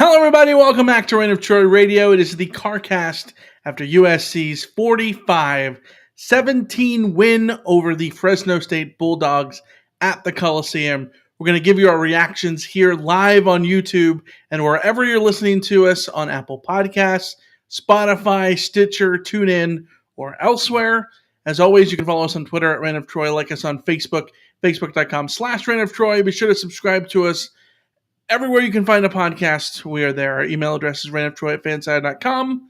Hello, everybody. Welcome back to Reign of Troy Radio. It is the Carcast after USC's 45-17 win over the Fresno State Bulldogs at the Coliseum. We're going to give you our reactions here live on YouTube and wherever you're listening to us on Apple Podcasts, Spotify, Stitcher, TuneIn, or elsewhere. As always, you can follow us on Twitter at Reign of Troy, like us on Facebook, facebook.com/Reign of Troy. Be sure to subscribe to us everywhere you can find a podcast. We are there. Our email address is reignoftroy@fanside.com.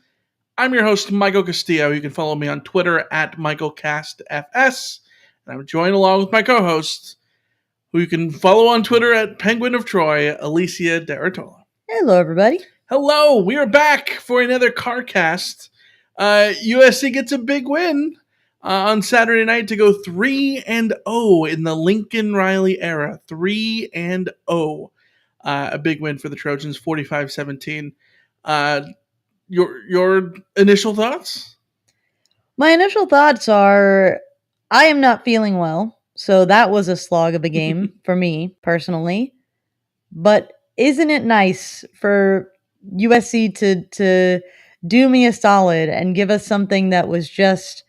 I'm your host, Michael Castillo. You can follow me on Twitter at MichaelCastFS. And I'm joined along with my co-host, who you can follow on Twitter at Penguin of Troy, Alicia Derritola. Hello, everybody. Hello. We are back for another Carcast. USC gets a big win on Saturday night to go 3-0 in the Lincoln Riley era. 3-0. A big win for the Trojans, 45-17. Your initial thoughts? My initial thoughts are, I am not feeling well, so that was a slog of a game for me, personally. But isn't it nice for USC to do me a solid and give us something that was just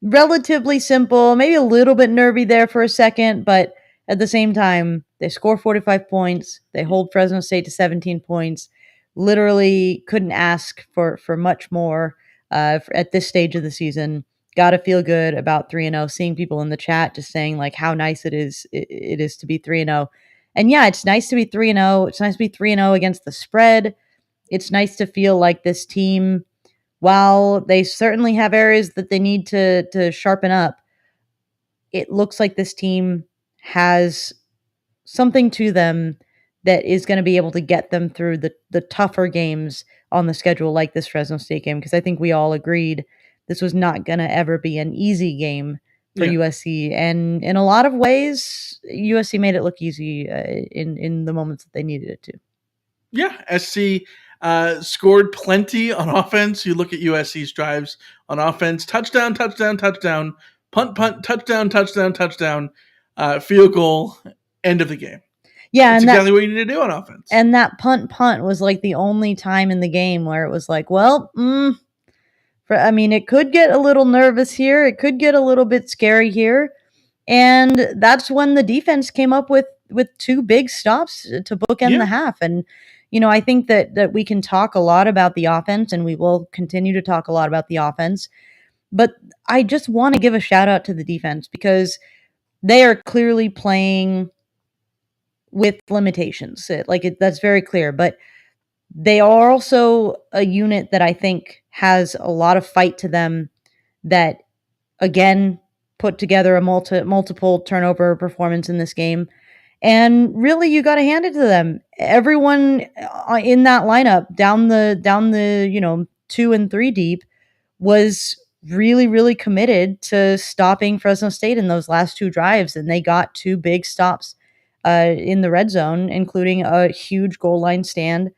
relatively simple, maybe a little bit nervy there for a second, but at the same time, they score 45 points. They hold Fresno State to 17 points. Literally couldn't ask for much more at this stage of the season. Got to feel good about 3-0. Seeing people in the chat just saying like how nice it is to be 3-0. And yeah, it's nice to be 3-0. It's nice to be 3-0 against the spread. It's nice to feel like this team, while they certainly have areas that they need to sharpen up, it looks like this team has something to them that is going to be able to get them through the tougher games on the schedule, like this Fresno State game, because I think we all agreed this was not going to ever be an easy game for USC. And in a lot of ways, USC made it look easy in the moments that they needed it to. Yeah, SC scored plenty on offense. You look at USC's drives on offense: touchdown, touchdown, touchdown, punt, touchdown, touchdown, touchdown, field goal, end of the game. Yeah, that's exactly what you need to do on offense. And that punt was like the only time in the game where it was like, well, it could get a little nervous here. It could get a little bit scary here. And that's when the defense came up with two big stops to bookend the half. And, I think that we can talk a lot about the offense, and we will continue to talk a lot about the offense. But I just want to give a shout out to the defense because they are clearly playing with limitations. That's very clear. But they are also a unit that I think has a lot of fight to them that, again, put together a multiple turnover performance in this game. And really, you got to hand it to them. Everyone in that lineup down the 2 and 3 deep was really, really committed to stopping Fresno State in those last two drives. And they got two big stops in the red zone, including a huge goal line stand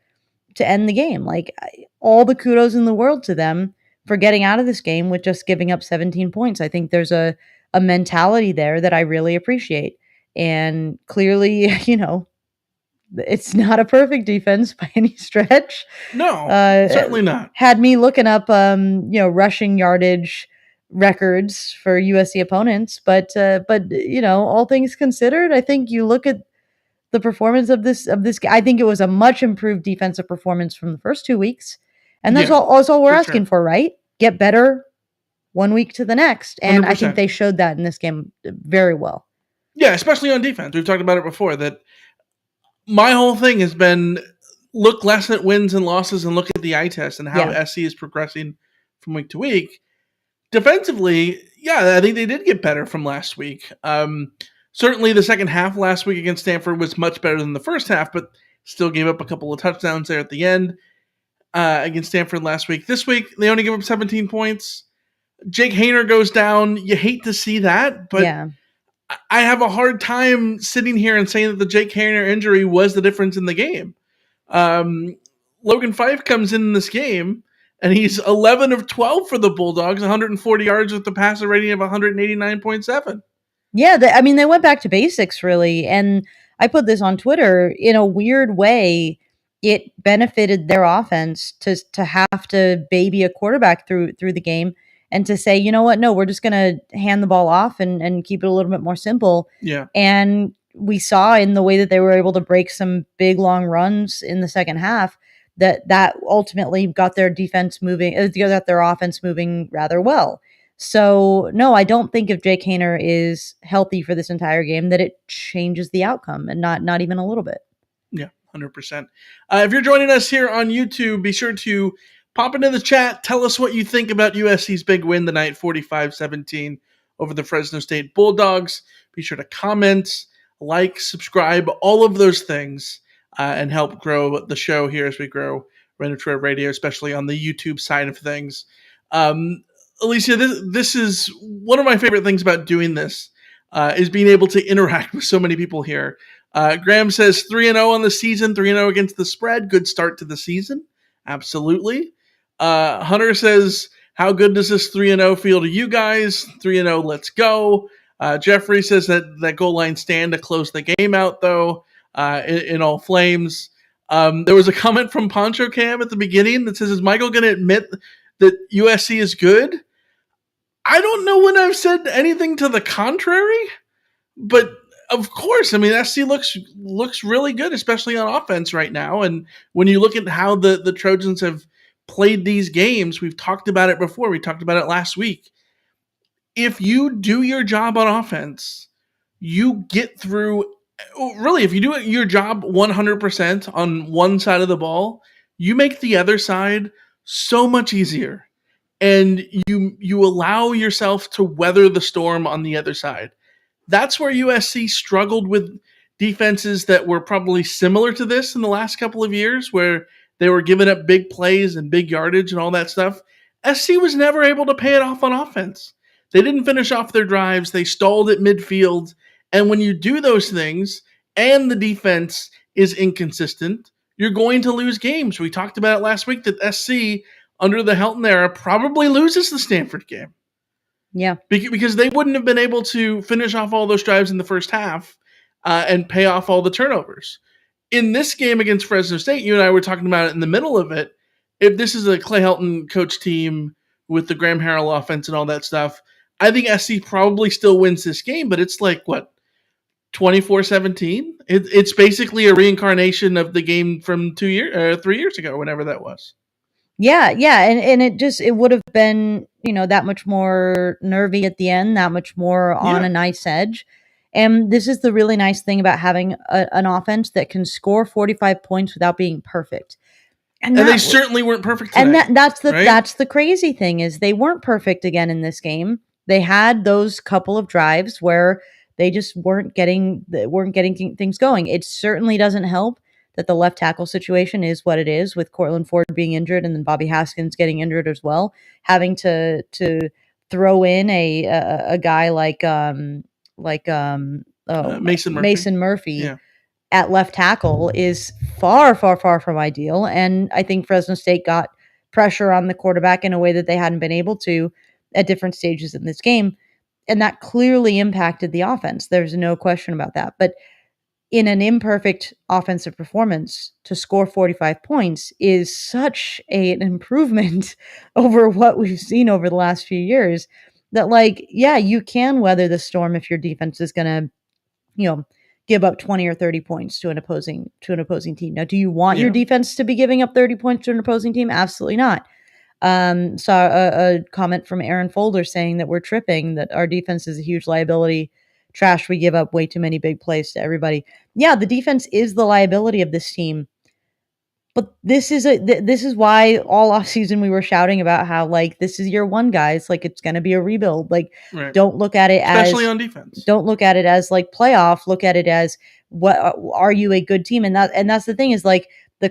to end the game. Like, all the kudos in the world to them for getting out of this game with just giving up 17 points. I think there's a mentality there that I really appreciate. And clearly, it's not a perfect defense by any stretch. No, certainly not. Had me looking up, rushing yardage records for USC opponents. But all things considered, I think you look at the performance of this. I think it was a much improved defensive performance from the first 2 weeks. And that's all we're asking for, right? Get better 1 week to the next. And 100%. I think they showed that in this game very well. Yeah, especially on defense. We've talked about it before, that my whole thing has been look less at wins and losses and look at the eye test and how SC is progressing from week to week. Defensively, I think they did get better from last week. Certainly the second half last week against Stanford was much better than the first half, but still gave up a couple of touchdowns there at the end against Stanford last week. This week, they only give up 17 points. Jake Haener goes down. You hate to see that, but I have a hard time sitting here and saying that the Jake Haener injury was the difference in the game. Logan Fife comes in this game, and he's 11 of 12 for the Bulldogs, 140 yards with the passer rating of 189.7. Yeah, they went back to basics, really. And I put this on Twitter. In a weird way, it benefited their offense to have to baby a quarterback through the game and to say, you know what, no, we're just going to hand the ball off and keep it a little bit more simple. Yeah. And we saw in the way that they were able to break some big long runs in the second half that ultimately got their defense moving, got their offense moving rather well. So no, I don't think if Jake Haener is healthy for this entire game that it changes the outcome, and not even a little bit. Yeah, 100%. If you're joining us here on YouTube, be sure to pop into the chat. Tell us what you think about USC's big win tonight, 45-17 over the Fresno State Bulldogs. Be sure to comment, like, subscribe, all of those things, and help grow the show here as we grow Random Trivia Radio, especially on the YouTube side of things. Alicia, this is one of my favorite things about doing this, is being able to interact with so many people here. Graham says 3-0 on the season, 3-0 against the spread. Good start to the season. Absolutely. Hunter says, how good does this 3-0 feel to you guys? 3-0, let's go. Jeffrey says that goal line stand to close the game out, though, in all flames. There was a comment from Poncho Cam at the beginning that says, is Michael going to admit that USC is good? I don't know when I've said anything to the contrary, but of course, I mean, SC looks really good, especially on offense right now. And when you look at how the Trojans have played these games, we've talked about it before. We talked about it last week. If you do your job on offense, you get through. Really, if you do your job 100% on one side of the ball, you make the other side so much easier. And you allow yourself to weather the storm on the other side. That's where USC struggled with defenses that were probably similar to this in the last couple of years, where they were giving up big plays and big yardage and all that stuff. SC was never able to pay it off on offense. They didn't finish off their drives. They stalled at midfield. And when you do those things and the defense is inconsistent, you're going to lose games. We talked about it last week that SC, under the Helton era, probably loses the Stanford game. Yeah. Because they wouldn't have been able to finish off all those drives in the first half and pay off all the turnovers. In this game against Fresno State, you and I were talking about it in the middle of it. If this is a Clay Helton coach team with the Graham Harrell offense and all that stuff, I think SC probably still wins this game, but it's like, what, 24-17? It's basically a reincarnation of the game from 3 years ago, whenever that was. Yeah, and it would have been, that much more nervy at the end, that much more on a nice edge. And this is the really nice thing about having an offense that can score 45 points without being perfect. And they certainly weren't perfect today. And that's the crazy thing, is they weren't perfect again in this game. They had those couple of drives where they just weren't getting things going. It certainly doesn't help that the left tackle situation is what it is, with Cortland Ford being injured and then Bobby Haskins getting injured as well. Having to throw in a guy like Mason Murphy at left tackle is far, far, far from ideal. And I think Fresno State got pressure on the quarterback in a way that they hadn't been able to at different stages in this game. And that clearly impacted the offense. There's no question about that. But in an imperfect offensive performance, to score 45 points is such an improvement over what we've seen over the last few years, that, you can weather the storm if your defense is going to, give up 20 or 30 points to an opposing team. Now, do you want your defense to be giving up 30 points to an opposing team? Absolutely not. Saw a comment from Aaron Folder saying that we're tripping, that our defense is a huge liability. Trash, we give up way too many big plays to everybody. Yeah, the defense is the liability of this team. But this is why all offseason we were shouting about how, this is year one, guys. It's going to be a rebuild. Don't look at it especially on defense. Don't look at it as playoff. Look at it as, what are you a good team? And that's the thing, is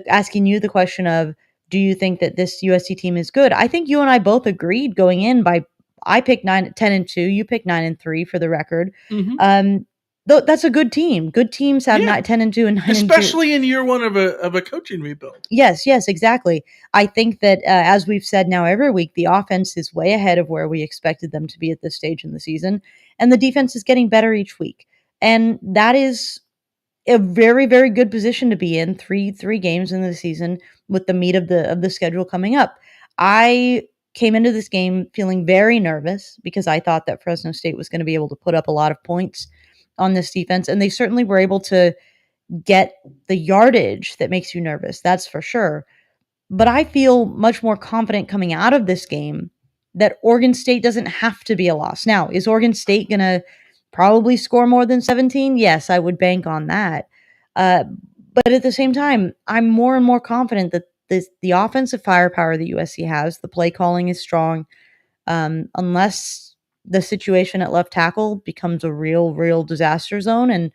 asking you the question of, do you think that this USC team is good? I think you and I both agreed going in I picked 10-2. You picked 9-3 for the record. Mm-hmm. That's a good team. Good teams have 10-2 and 9-2, especially in year one of a coaching rebuild. Yes, exactly. I think that as we've said now every week, the offense is way ahead of where we expected them to be at this stage in the season, and the defense is getting better each week. And that is a very, very good position to be in three games into the season with the meat of the schedule coming up. I came into this game feeling very nervous because I thought that Fresno State was going to be able to put up a lot of points on this defense, and they certainly were able to get the yardage that makes you nervous, that's for sure. But I feel much more confident coming out of this game that Oregon State doesn't have to be a loss. Now, is Oregon State going to probably score more than 17? Yes, I would bank on that. But at the same time, I'm more and more confident that the offensive firepower that USC has, the play calling is strong, unless the situation at left tackle becomes a real disaster zone. And,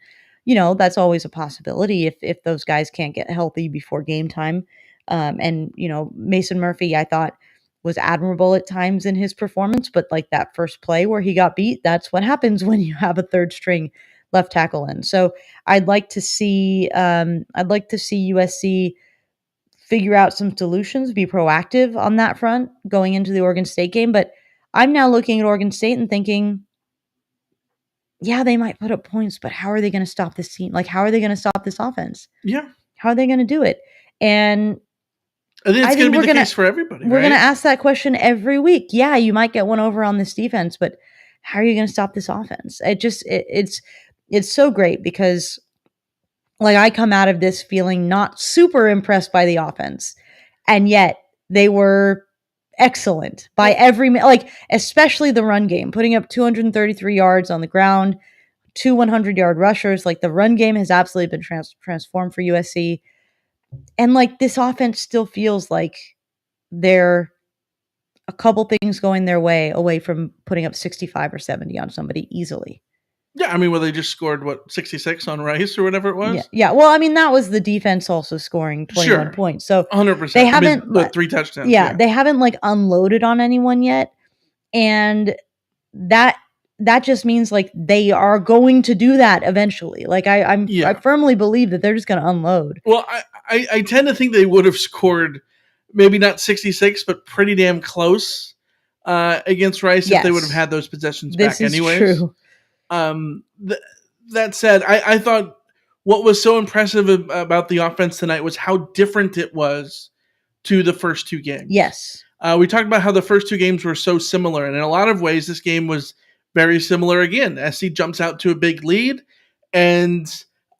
that's always a possibility if those guys can't get healthy before game time. And, Mason Murphy, I thought, was admirable at times in his performance, but like that first play where he got beat, that's what happens when you have a third string left tackle in. So I'd like to see USC figure out some solutions, be proactive on that front going into the Oregon State game. But I'm now looking at Oregon State and thinking, yeah, they might put up points, but how are they going to stop this team? Like, how are they going to stop this offense? Yeah. How are they going to do it? And I think it's going to be the case for everybody. We're going to ask that question every week. Yeah, you might get one over on this defense, but how are you going to stop this offense? It's so great because, like, I come out of this feeling not super impressed by the offense, and yet they were excellent by especially the run game, putting up 233 yards on the ground, 2 100-yard rushers. Like, the run game has absolutely been transformed for USC. And like, this offense still feels like they're a couple things going their way away from putting up 65 or 70 on somebody easily. Yeah, I mean, they just scored, 66 on Rice or whatever it was? Yeah. Well, I mean, that was the defense also scoring 21 points. So 100%. They haven't 3 touchdowns. Yeah, they haven't like unloaded on anyone yet. And that just means like they are going to do that eventually. Like I firmly believe that they're just going to unload. Well, I tend to think they would have scored maybe not 66, but pretty damn close against Rice if they would have had those possessions back anyways. This is true. That said, I thought what was so impressive about the offense tonight was how different it was to the first two games. Yes. We talked about how the first two games were so similar, and in a lot of ways, this game was very similar again. SC jumps out to a big lead, and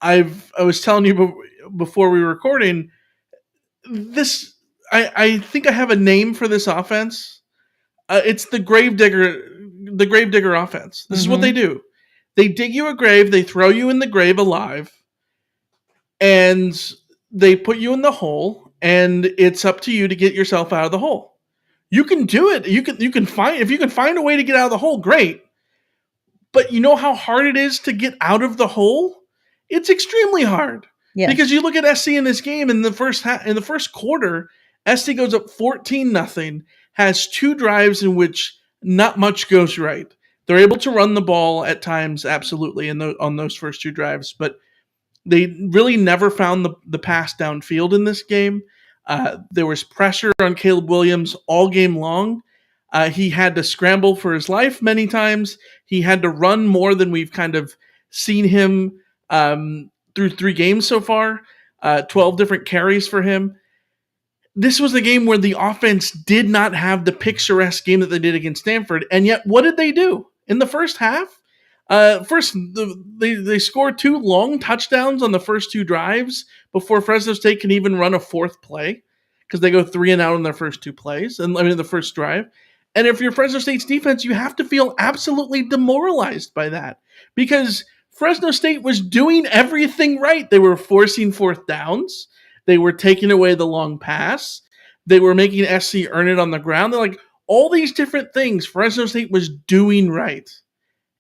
I was telling you before we were recording, I think I have a name for this offense. It's the gravedigger offense. This is what they do. They dig you a grave, they throw you in the grave alive, and they put you in the hole, and it's up to you to get yourself out of the hole. You can do it. You can find a way to get out of the hole, great. But you know how hard it is to get out of the hole? It's extremely hard. Yes. Because you look at SC in this game in the first quarter, SC goes up 14-0, has 2 drives in which not much goes right. They're able to run the ball at times, absolutely, on those first 2 drives, but they really never found the pass downfield in this game. There was pressure on Caleb Williams all game long. He had to scramble for his life many times. He had to run more than we've kind of seen him through 3 games so far. 12 different carries for him. This was a game where the offense did not have the picturesque game that they did against Stanford, and yet what did they do in the first half? They scored 2 long touchdowns on the first 2 drives before Fresno State can even run a 4th play because they go 3 and out on their first 2 plays, the first drive. And if you're Fresno State's defense, you have to feel absolutely demoralized by that because Fresno State was doing everything right. They were forcing 4th downs. They were taking away the long pass. They were making SC earn it on the ground. They're like, all these different things Fresno State was doing right.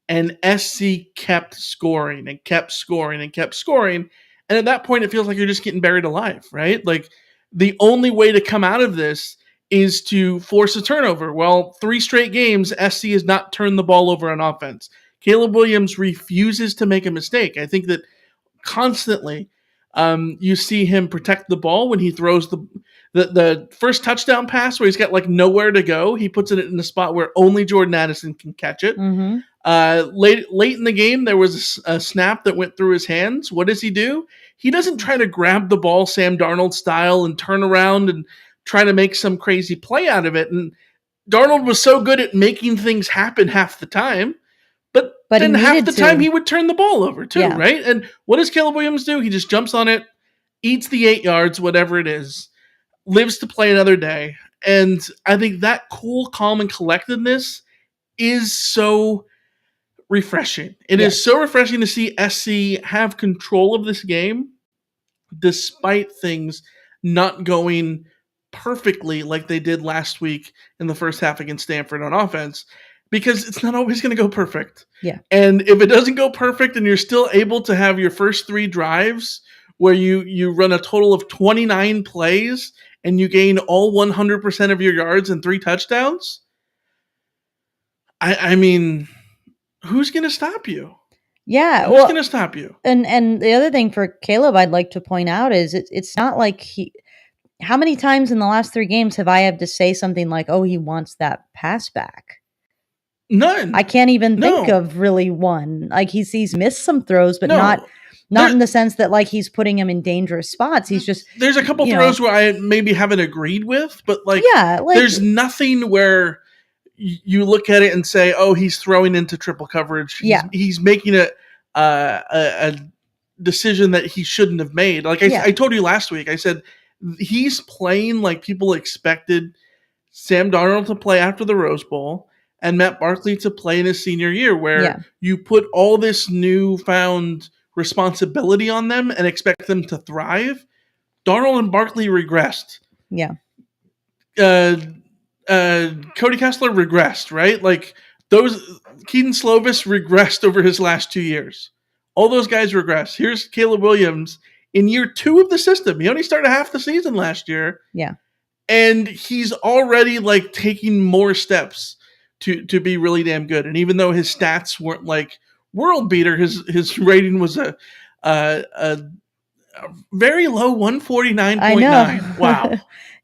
And SC kept scoring and kept scoring and kept scoring. And at that point, it feels like you're just getting buried alive, right? Like, the only way to come out of this is to force a turnover. Well, 3 straight games, SC has not turned the ball over on offense. Caleb Williams refuses to make a mistake. I think that constantly you see him protect the ball when he throws the first touchdown pass where he's got like nowhere to go. He puts it in a spot where only Jordan Addison can catch it. Mm-hmm. Late in the game, there was a snap that went through his hands. What does he do? He doesn't try to grab the ball Sam Darnold style and turn around and try to make some crazy play out of it. And Darnold was so good at making things happen half the time, but then half the time he would turn the ball over too, right? And what does Caleb Williams do? He just jumps on it, eats the 8 yards, whatever it is, lives to play another day. And I think that cool, calm, and collectedness is so refreshing. It is so refreshing to see SC have control of this game despite things not going perfectly like they did last week in the first half against Stanford on offense, because it's not always going to go perfect. Yeah. And if it doesn't go perfect and you're still able to have your first 3 drives where you run a total of 29 plays and you gain all 100% of your yards and 3 touchdowns, I mean, who's going to stop you? Yeah. Who's going to stop you? And the other thing for Caleb I'd like to point out is it's not like how many times in the last 3 games have I had to say something like, oh, he wants that pass back? None. I can't even think of really one. Like he's missed some throws, but not in the sense that like he's putting him in dangerous spots. He's just there's a couple throws where I maybe haven't agreed with, but like there's nothing where you look at it and say, oh, he's throwing into triple coverage. He's making a decision that he shouldn't have made. Like I told you last week, I said he's playing like people expected Sam Darnold to play after the Rose Bowl and Matt Barkley to play in his senior year, where you put all this newfound responsibility on them and expect them to thrive. Darnold and Barkley regressed. Yeah. Cody Kessler regressed, right? Like those Keaton Slovis regressed over his last 2 years. All those guys regressed. Here's Caleb Williams in year 2 of the system. He only started half the season last year. Yeah. And he's already like taking more steps to be really damn good. And even though his stats weren't like world beater, his rating was a very low 149.9. Wow.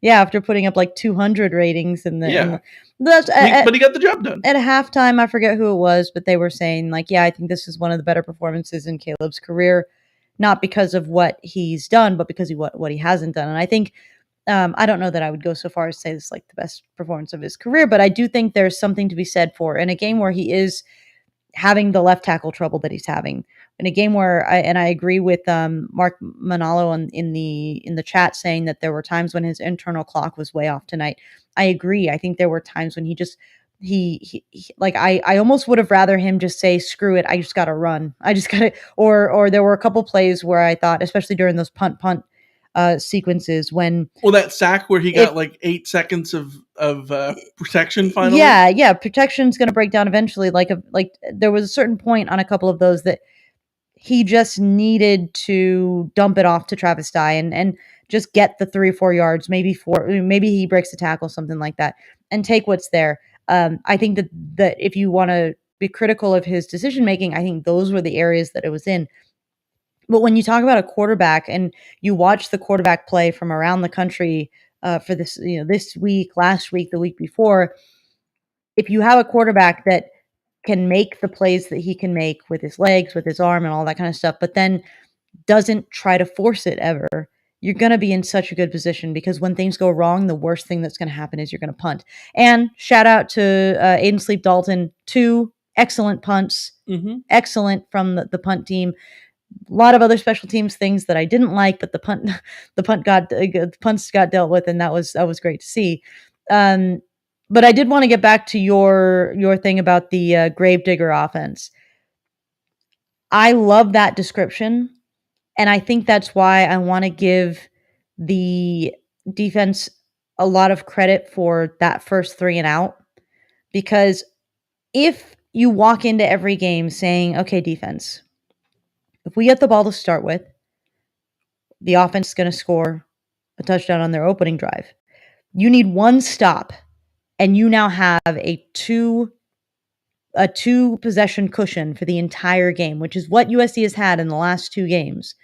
Yeah, after putting up like 200 ratings in the but he got the job done. At halftime, I forget who it was, but they were saying like, I think this is one of the better performances in Caleb's career, not because of what he's done, but because of what he hasn't done. And I think I don't know that I would go so far as to say this is like the best performance of his career, but I do think there's something to be said for in a game where he is having the left tackle trouble that he's having, in a game where I agree with Mark Manalo in the chat saying that there were times when his internal clock was way off tonight. I agree. I think there were times when he like I almost would have rather him just say, screw it, I just got to run. I just got to, or there were a couple plays where I thought, especially during those punt sequences when that sack where he got like 8 seconds of protection finally. Protection's going to break down eventually. Like there was a certain point on a couple of those that he just needed to dump it off to Travis Dye and just get the 3 or 4 yards, maybe 4, maybe he breaks a tackle, something like that, and take what's there. I think that if you want to be critical of his decision making, I think those were the areas that it was in. But when you talk about a quarterback and you watch the quarterback play from around the country for this, this week, last week, the week before, if you have a quarterback that can make the plays that he can make with his legs, with his arm and all that kind of stuff, but then doesn't try to force it ever, you're going to be in such a good position, because when things go wrong, the worst thing that's going to happen is you're going to punt. And shout out to Aiden Sleep Dalton, 2 excellent punts, excellent from the punt team. A lot of other special teams things that I didn't like, but the punts got dealt with, and that was great to see. But I did want to get back to your thing about the gravedigger offense. I love that description, and I think that's why I want to give the defense a lot of credit for that first 3 and out, because if you walk into every game saying, okay, defense, if we get the ball to start with, the offense is going to score a touchdown on their opening drive. You need 1 stop, and you now have a two possession cushion for the entire game, which is what USC has had in the last 2 games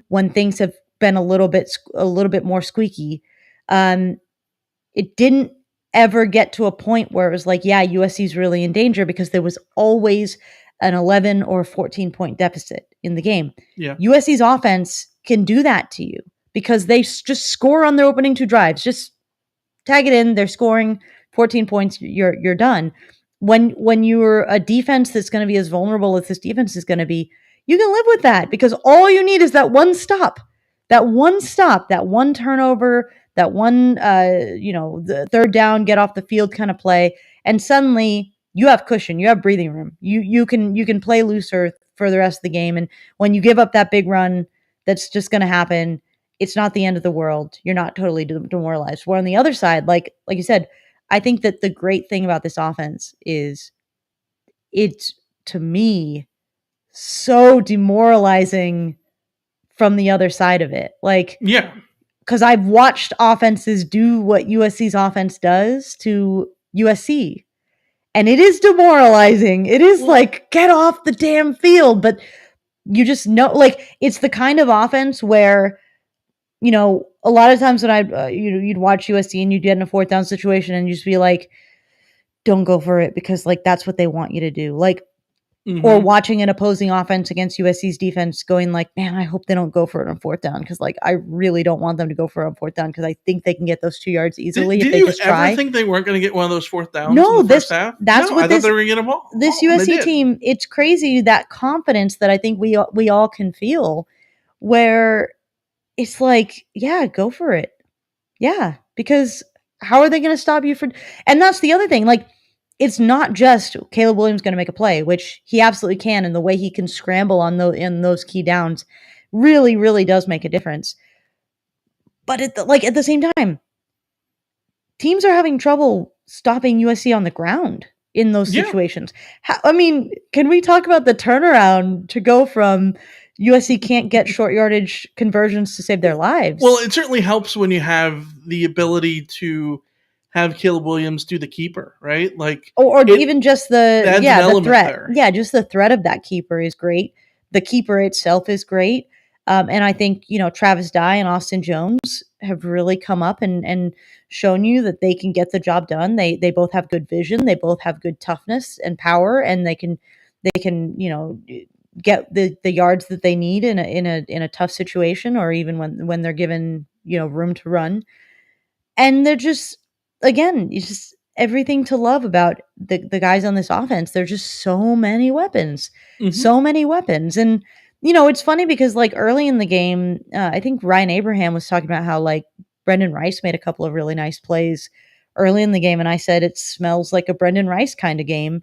when things have been a little bit more squeaky. It didn't ever get to a point where it was like, yeah, USC's really in danger, because there was always an 11 or 14 point deficit in the game. Yeah. USC's offense can do that to you because they just score on their opening 2 drives. Just tag it in, they're scoring 14 points, you're done. When you're a defense that's going to be as vulnerable as this defense is going to be, you can live with that, because all you need is that one stop, that one turnover, that one, the third down, get off the field kind of play, and suddenly you have cushion, you have breathing room. You can play looser for the rest of the game, and when you give up that big run, that's just going to happen. It's not the end of the world. You're not totally demoralized. Where on the other side, like you said, I think that the great thing about this offense is it's, to me, so demoralizing from the other side of it. Like, yeah, because I've watched offenses do what USC's offense does to USC, and it is demoralizing. It is like, get off the damn field. But you just know, like, it's the kind of offense where, a lot of times when you'd watch USC and you'd get in a 4th down situation and you'd just be like, don't go for it, because like that's what they want you to do. Like, or watching an opposing offense against USC's defense going like, man, I hope they don't go for it on 4th down, because like I really don't want them to go for it on 4th down, because I think they can get those 2 yards easily if they just try. Did you ever think they weren't going to get one of those 4th downs? No, in the first half? That's what I thought they were going to get them all. This USC team, it's crazy, that confidence that I think we all can feel, where it's like, yeah, go for it. Yeah, because how are they going to stop you from? And that's the other thing. Like, it's not just Caleb Williams going to make a play, which he absolutely can, and the way he can scramble in those key downs really, really does make a difference. But at the same time, teams are having trouble stopping USC on the ground in those situations. Can we talk about the turnaround to go from USC can't get short yardage conversions to save their lives? Well, it certainly helps when you have the ability to have Caleb Williams do the keeper, right? Like, or even just the threat. There. Yeah, just the threat of that keeper is great. The keeper itself is great. And I think, Travis Dye and Austin Jones have really come up and shown you that they can get the job done. They both have good vision. They both have good toughness and power, and they can get the yards that they need in a tough situation, or even when they're given, room to run. And they're just, again, it's just everything to love about the guys on this offense. There's just so many weapons. So many weapons. And it's funny because like early in the game, I think Ryan Abraham was talking about how like Brendan Rice made a couple of really nice plays early in the game. And I said, it smells like a Brendan Rice kind of game.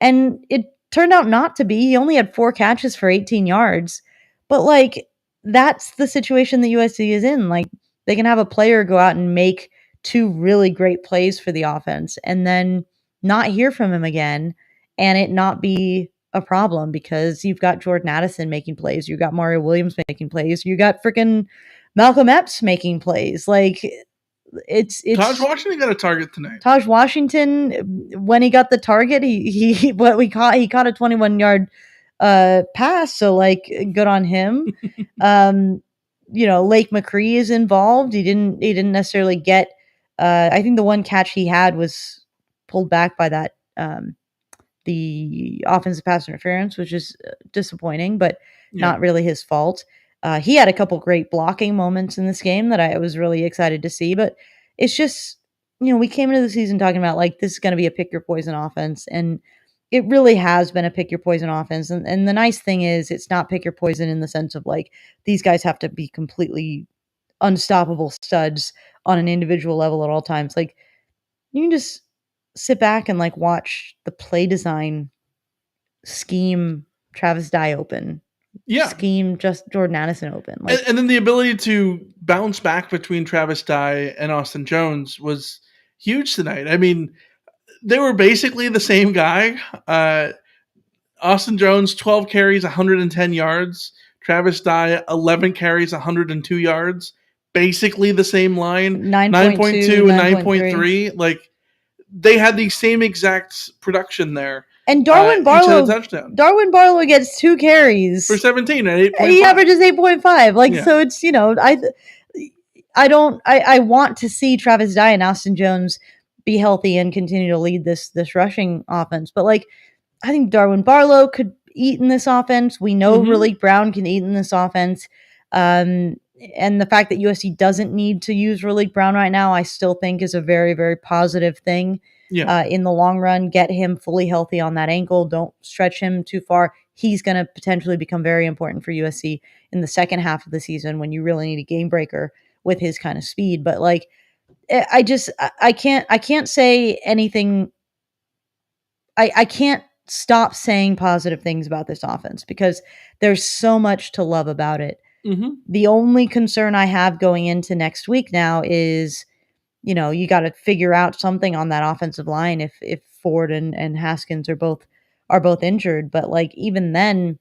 And it turned out not to be. He only had 4 catches for 18 yards. But like, that's the situation that USC is in. Like, they can have a player go out and make 2 really great plays for the offense and then not hear from him again, and it not be a problem, because you've got Jordan Addison making plays, you got Mario Williams making plays, you got freaking Malcolm Epps making plays. Like, it's Taj Washington got a target tonight. Taj Washington, when he got the target, he caught a 21-yard pass, so like, good on him. Lake McCree is involved. He didn't necessarily get. I think the one catch he had was pulled back by that the offensive pass interference, which is disappointing, but not really his fault. He had a couple great blocking moments in this game that I was really excited to see. But it's just, we came into the season talking about like, this is going to be a pick your poison offense, and it really has been a pick your poison offense. And the nice thing is, it's not pick your poison in the sense of like, these guys have to be completely unstoppable studs on an individual level at all times. Like, you can just sit back and like watch the play design scheme Travis Dye open. Scheme just Jordan Addison open. Like, and then the ability to bounce back between Travis Dye and Austin Jones was huge tonight. I mean, they were basically the same guy. Austin Jones, 12 carries, 110 yards. Travis Dye, 11 carries, 102 yards. Basically the same line. 9.2 and 9.3. Like, they had the same exact production there. And Darwin Barlow gets 2 carries for 17 at 8.5. He averages 8.5. Like, so it's, I want to see Travis Dye and Austin Jones be healthy and continue to lead this rushing offense. But like, I think Darwin Barlow could eat in this offense. We know Raleek Brown can eat in this offense. And the fact that USC doesn't need to use Raleek Brown right now, I still think is a very, very positive thing. In the long run. Get him fully healthy on that ankle. Don't stretch him too far. He's going to potentially become very important for USC in the second half of the season when you really need a game breaker with his kind of speed. But like, I can't say anything. I can't stop saying positive things about this offense because there's so much to love about it. The only concern I have going into next week now is, you got to figure out something on that offensive line if Ford and Haskins are both injured. But like, even then,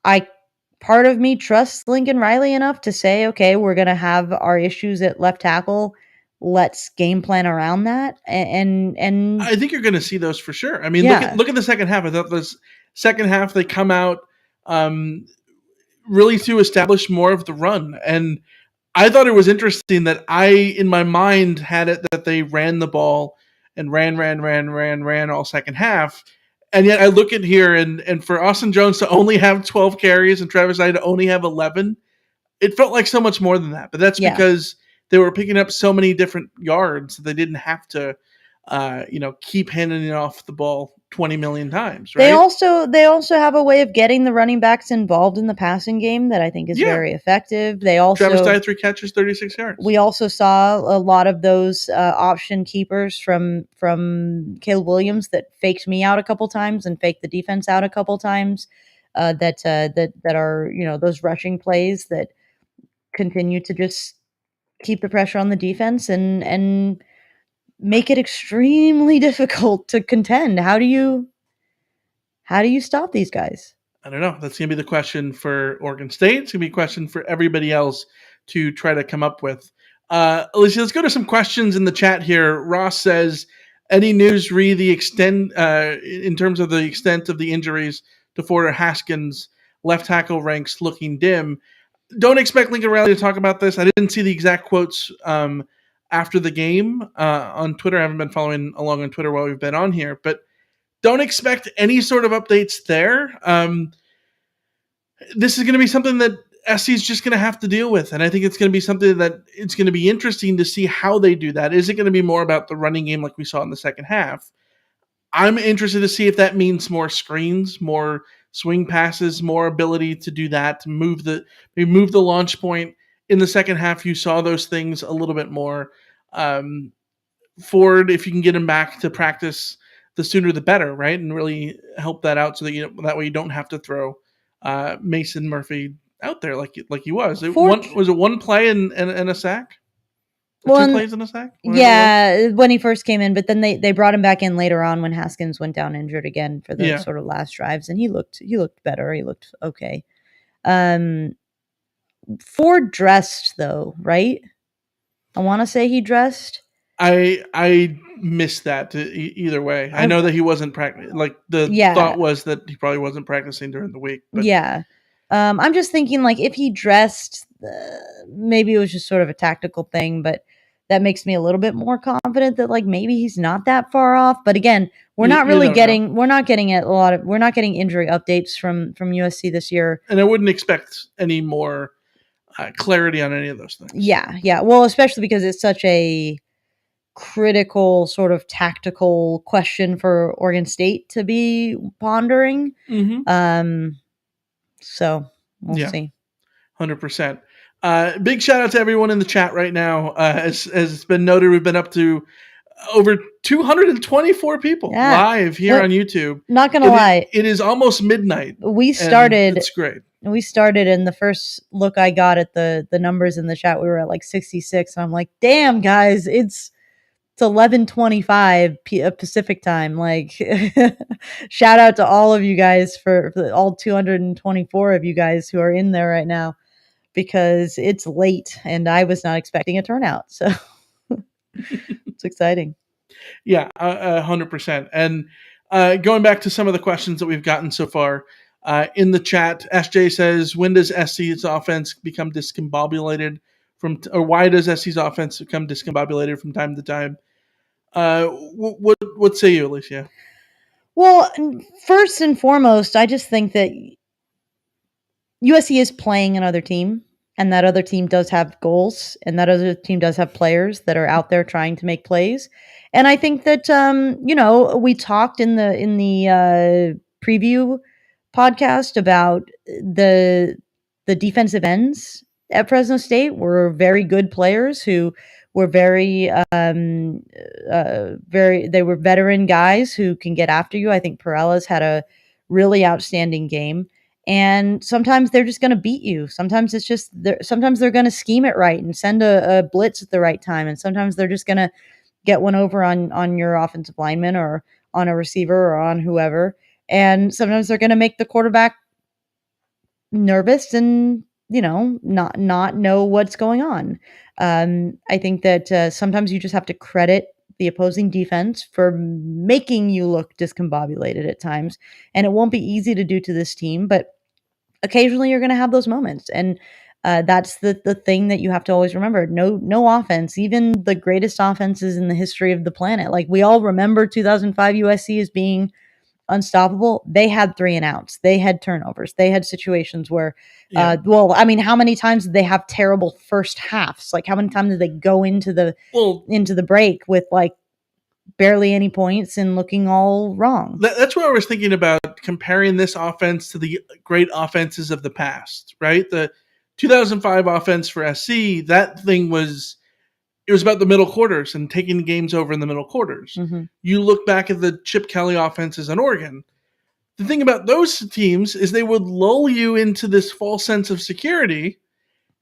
part of me trusts Lincoln Riley enough to say, okay, we're going to have our issues at left tackle. Let's game plan around that. And I think you're going to see those for sure. I mean, look at the second half. I thought this second half, they come out really to establish more of the run. And I thought it was interesting that in my mind, had it that they ran the ball and ran all second half. And yet I look at here, and for Austin Jones to only have 12 carries and Travis Knight to only have 11, it felt like so much more than that. But that's because they were picking up so many different yards that they didn't have to, keep handing off the ball 20 million times. Right? They also have a way of getting the running backs involved in the passing game that I think is very effective. They also Travis Knight 3 catches, 36 yards. We also saw a lot of those option keepers from Caleb Williams that faked me out a couple times and faked the defense out a couple times. That are those rushing plays that continue to just keep the pressure on the defense and make it extremely difficult to contend. How do you stop these guys? I don't know. That's going to be the question for Oregon State. It's going to be a question for everybody else to try to come up with. Alicia, let's go to some questions in the chat here. Ross says, any news the extent in terms of the extent of the injuries to Ford or Haskins? Left tackle ranks looking dim. Don't expect Lincoln Riley to talk about this. I didn't see the exact quotes after the game on Twitter. I haven't been following along on Twitter while we've been on here, but don't expect any sort of updates there. This is going to be something that SC is just going to have to deal with, and I think it's going to be something that it's going to be interesting to see how they do that. Is it going to be more about the running game like we saw in the second half? I'm interested to see if that means more screens, more swing passes, more ability to do that, to move the launch point. In the second half, you saw those things a little bit more. Ford, if you can get him back to practice, the sooner the better, right? And really help that out so that that way you don't have to throw Mason Murphy out there like he was. Was it one play and a sack? 2 plays and a sack? When he first came in, but then they brought him back in later on when Haskins went down injured again for the sort of last drives, and he looked better. He looked okay. Ford dressed though, right? I want to say he dressed. I missed that either way. I know that he wasn't practicing. Like the thought was that he probably wasn't practicing during the week. But. Yeah. I'm just thinking like if he dressed, maybe it was just sort of a tactical thing, but that makes me a little bit more confident that like maybe he's not that far off. But again, we're not getting injury updates from USC this year. And I wouldn't expect any more clarity on any of those things. Yeah. Well, especially because it's such a critical sort of tactical question for Oregon State to be pondering. So we'll see. 100%. Big shout out to everyone in the chat right now. As it's been noted, we've been up to over 224 people live here on YouTube. Not gonna lie, it is almost midnight. We started. It's great. We started, and the first look I got at the numbers in the chat, we were at like 66, and I'm like, damn, guys, it's 11:25 Pacific time. Like, shout out to all of you guys for all 224 of you guys who are in there right now, because it's late and I was not expecting a turnout. So it's exciting. Yeah, 100%. And going back to some of the questions that we've gotten so far in the chat, SJ says, when does SC's offense become discombobulated or why does SC's offense become discombobulated from time to time? What say you, Alicia? Well, first and foremost, I just think that USC is playing another team, and that other team does have goals, and that other team does have players that are out there trying to make plays. And I think that we talked in the preview podcast about the defensive ends at Fresno State were very good players who were very they were veteran guys who can get after you. I think Perellas had a really outstanding game. And sometimes they're just going to beat you. Sometimes it's just sometimes they're going to scheme it right and send a blitz at the right time, and sometimes they're just going to get one over on your offensive lineman or on a receiver or on whoever. And sometimes they're going to make the quarterback nervous and not know what's going on. I think that sometimes you just have to credit the opposing defense for making you look discombobulated at times, and it won't be easy to do to this team, but occasionally you're going to have those moments. And that's the thing that you have to always remember. No offense, even the greatest offenses in the history of the planet, like we all remember 2005 USC as being unstoppable. They had 3 and outs, they had turnovers, they had situations where how many times did they have terrible first halves? Like how many times did they go into the break with like barely any points and looking all wrong? That's what I was thinking about, comparing this offense to the great offenses of the past, right? The 2005 offense for SC, that thing was about the middle quarters and taking games over in the middle quarters. Mm-hmm. You look back at the Chip Kelly offenses in Oregon. The thing about those teams is they would lull you into this false sense of security,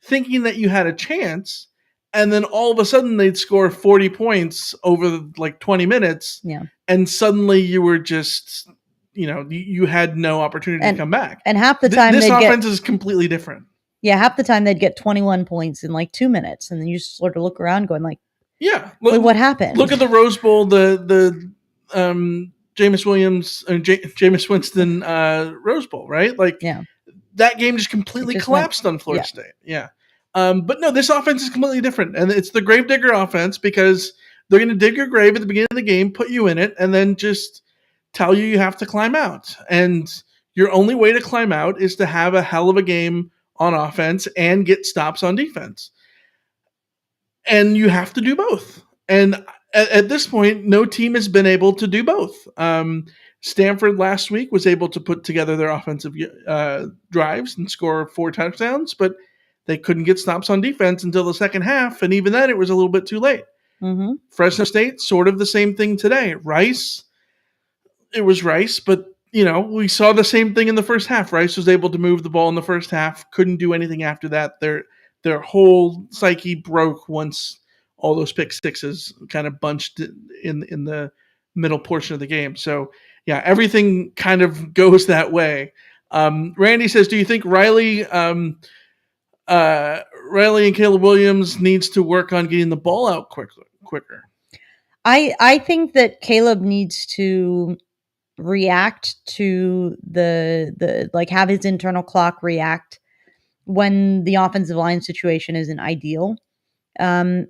thinking that you had a chance, and then all of a sudden they'd score 40 points over like 20 minutes, and suddenly you were just, you had no opportunity to come back. And half the time this offense is completely different. Yeah, half the time they'd get 21 points in like 2 minutes, and then you just sort of look around going like, wait, what happened? Look at the Rose Bowl, the Jameis Winston Rose Bowl, right? Like, that game just completely collapsed on Florida State. Yeah. But no, this offense is completely different. And it's the gravedigger offense, because they're going to dig your grave at the beginning of the game, put you in it, and then just tell you have to climb out. And your only way to climb out is to have a hell of a game on offense and get stops on defense. And you have to do both. And at this point, no team has been able to do both. Stanford last week was able to put together their offensive drives and score 4 touchdowns, but they couldn't get stops on defense until the second half, and even then it was a little bit too late. Mm-hmm. Fresno State, sort of the same thing today. It was Rice, but we saw the same thing in the first half. Rice was able to move the ball in the first half, couldn't do anything after that. Their whole psyche broke once all those pick sixes kind of bunched in the middle portion of the game. So yeah, everything kind of goes that way. Randy says, do you think Riley and Caleb Williams needs to work on getting the ball out quicker? I think that Caleb needs to react to the like have his internal clock react when the offensive line situation isn't ideal. And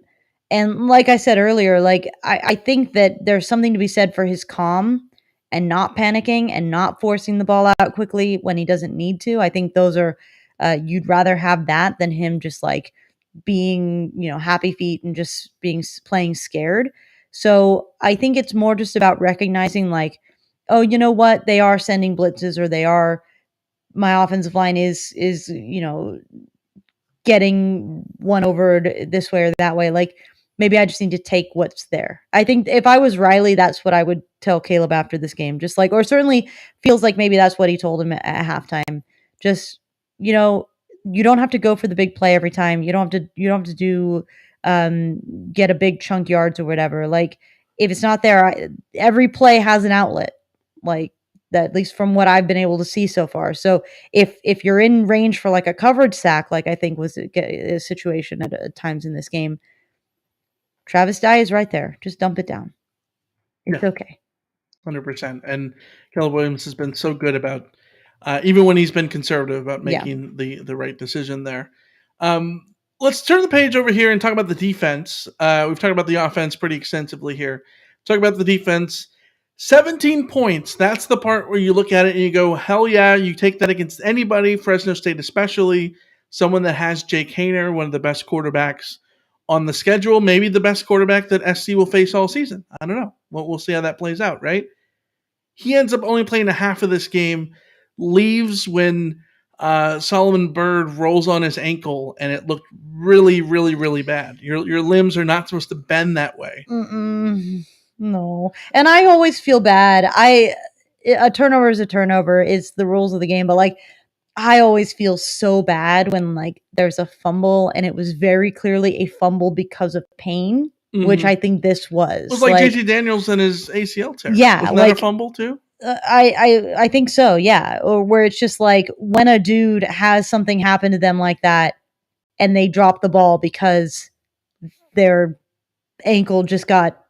like I said earlier, like I think that there's something to be said for his calm and not panicking and not forcing the ball out quickly when he doesn't need to. I think those are you'd rather have that than him just like being, happy feet and just playing scared. So I think it's more just about recognizing like, oh, you know what? They are sending blitzes, or my offensive line is getting one over this way or that way. Like, maybe I just need to take what's there. I think if I was Riley, that's what I would tell Caleb after this game. Just like, or certainly feels like maybe that's what he told him at halftime. Just, you don't have to go for the big play every time. You don't have to do get a big chunk yards or whatever. Like, if it's not there, every play has an outlet. Like that, at least from what I've been able to see so far. So if you're in range for like a coverage sack, like I think was a situation at times in this game, Travis Dye is right there. Just dump it down. It's okay. 100%. And Caleb Williams has been so good about, even when he's been conservative, about making the right decision there. Let's turn the page over here and talk about the defense. We've talked about the offense pretty extensively here. Talk about the defense. 17 points. That's the part where you look at it and you go, hell yeah, you take that against anybody, Fresno State especially, someone that has Jake Haener, one of the best quarterbacks on the schedule, maybe the best quarterback that SC will face all season. I don't know. We'll see how that plays out, right? He ends up only playing a half of this game, leaves when Solomon Byrd rolls on his ankle, and it looked really, really, really bad. Your limbs are not supposed to bend that way. No. And I always feel bad. A turnover is a turnover. It's the rules of the game. But, like, I always feel so bad when, like, there's a fumble, and it was very clearly a fumble because of pain, which I think this was. It was like JT Daniels and his ACL tear. Yeah. Wasn't that a fumble, too? I think so, yeah. Or where it's just like when a dude has something happen to them like that and they drop the ball because their ankle just got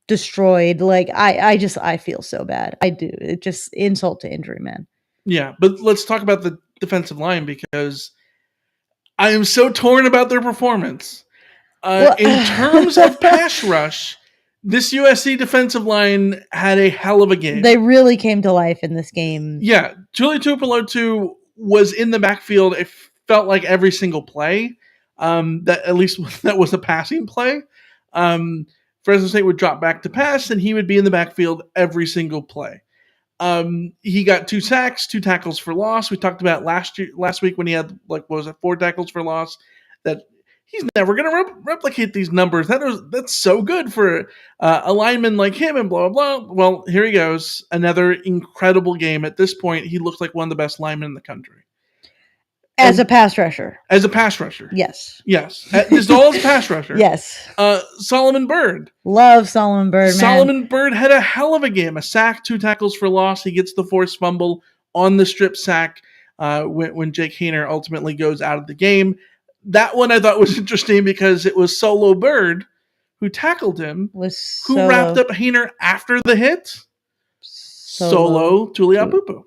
destroyed. Like I feel so bad. I do. It just insult to injury, man. Yeah, but let's talk about the defensive line because I am so torn about their performance. In terms of pass rush, this USC defensive line had a hell of a game. They really came to life in this game. Yeah, Tuli Tuipulotu was in the backfield. It felt like every single play. That at least that was a passing play. Fresno State would drop back to pass, and he would be in the backfield every single play. He got 2 sacks, 2 tackles for loss. We talked about last week when he had 4 tackles for loss. That he's never going to replicate these numbers. That's so good for a lineman like him and blah, blah, blah. Well, here he goes. Another incredible game. At this point, he looks like one of the best linemen in the country. As a pass rusher. As a pass rusher. Yes. Yes. Just all as a pass rusher. Yes. Solomon Byrd. Love Solomon Byrd, man. Solomon Byrd had a hell of a game. A sack, 2 tackles for loss. He gets the forced fumble on the strip sack when Jake Haener ultimately goes out of the game. That one I thought was interesting because it was Solo Byrd who tackled him, who wrapped up Haener after the hit. Solo Tuliaupupu.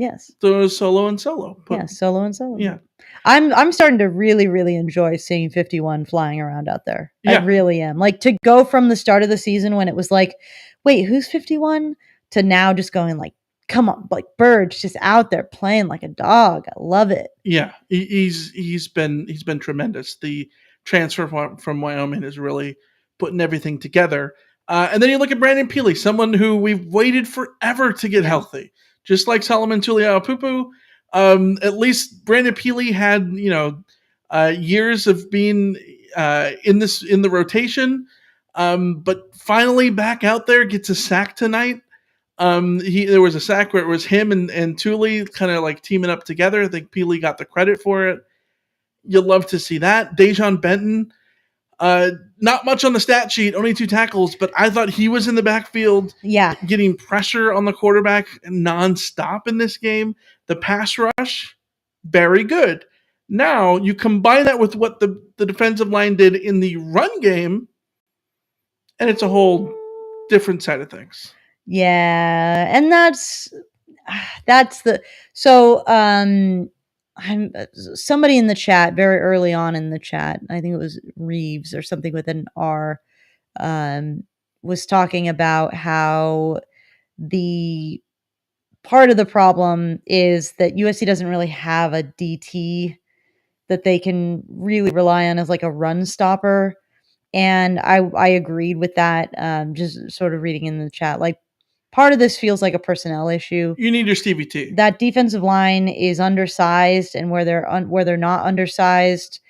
Yes. So it was Solo and Solo. Yeah, Solo and Solo. Yeah. I'm starting to really, really enjoy seeing 51 flying around out there. Yeah. I really am. Like, to go from the start of the season when it was like, wait, who's 51? To now just going like, come on, like Bird's just out there playing like a dog. I love it. Yeah, he's been tremendous. The transfer from Wyoming is really putting everything together. And then you look at Brandon Peely, someone who we've waited forever to get healthy. Just like Solomon Tuliaupupu, at least Brandon Peely had years of being in the rotation, but finally back out there, gets a sack tonight. There was a sack where it was him and Tuli kind of like teaming up together. I think Peely got the credit for it. You'll love to see that. Dejon Benton, not much on the stat sheet, only 2 tackles, but I thought he was in the backfield, getting pressure on the quarterback nonstop in this game. The pass rush, very good. Now you combine that with what the defensive line did in the run game, and it's a whole different side of things. Yeah, and that's the so somebody in the chat very early on in the chat, I think it was Reeves or something with an R, was talking about how the part of the problem is that USC doesn't really have a DT that they can really rely on as like a run stopper. And I agreed with that. Just sort of reading in the chat, like, part of this feels like a personnel issue. You need your Stevie T. That defensive line is undersized, and where they're not undersized,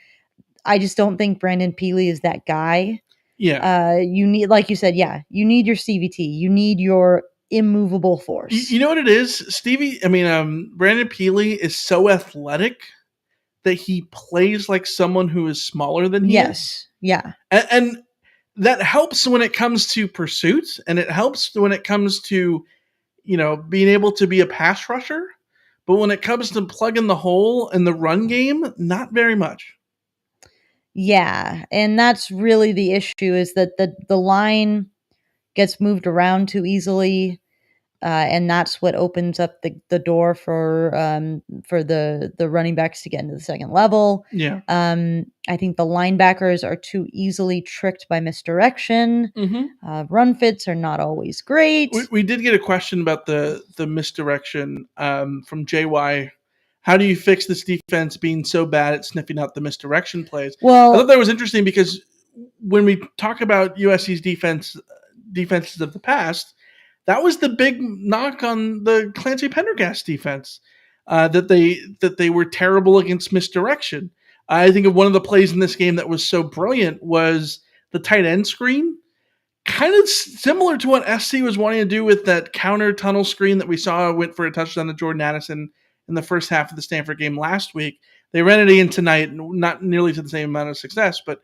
I just don't think Brandon Peely is that guy. Yeah. You need, like you said, you need your CVT. You need your immovable force. You know what it is, Brandon Peely is so athletic that he plays like someone who is smaller than he is. Yeah. And that helps when it comes to pursuit, and it helps when it comes to, being able to be a pass rusher. But when it comes to plugging the hole in the run game, not very much. Yeah, and that's really the issue, is that the line gets moved around too easily. And that's what opens up the door for the running backs to get into the second level. Yeah. I think the linebackers are too easily tricked by misdirection. Run fits are not always great. We did get a question about the misdirection from JY. How do you fix this defense being so bad at sniffing out the misdirection plays? Well, I thought that was interesting because when we talk about USC's defenses of the past, that was the big knock on the Clancy Pendergast defense, that they were terrible against misdirection. I think of one of the plays in this game that was so brilliant was the tight end screen, kind of similar to what SC was wanting to do with that counter tunnel screen that we saw went for a touchdown to Jordan Addison in the first half of the Stanford game last week. They ran it again tonight, not nearly to the same amount of success, but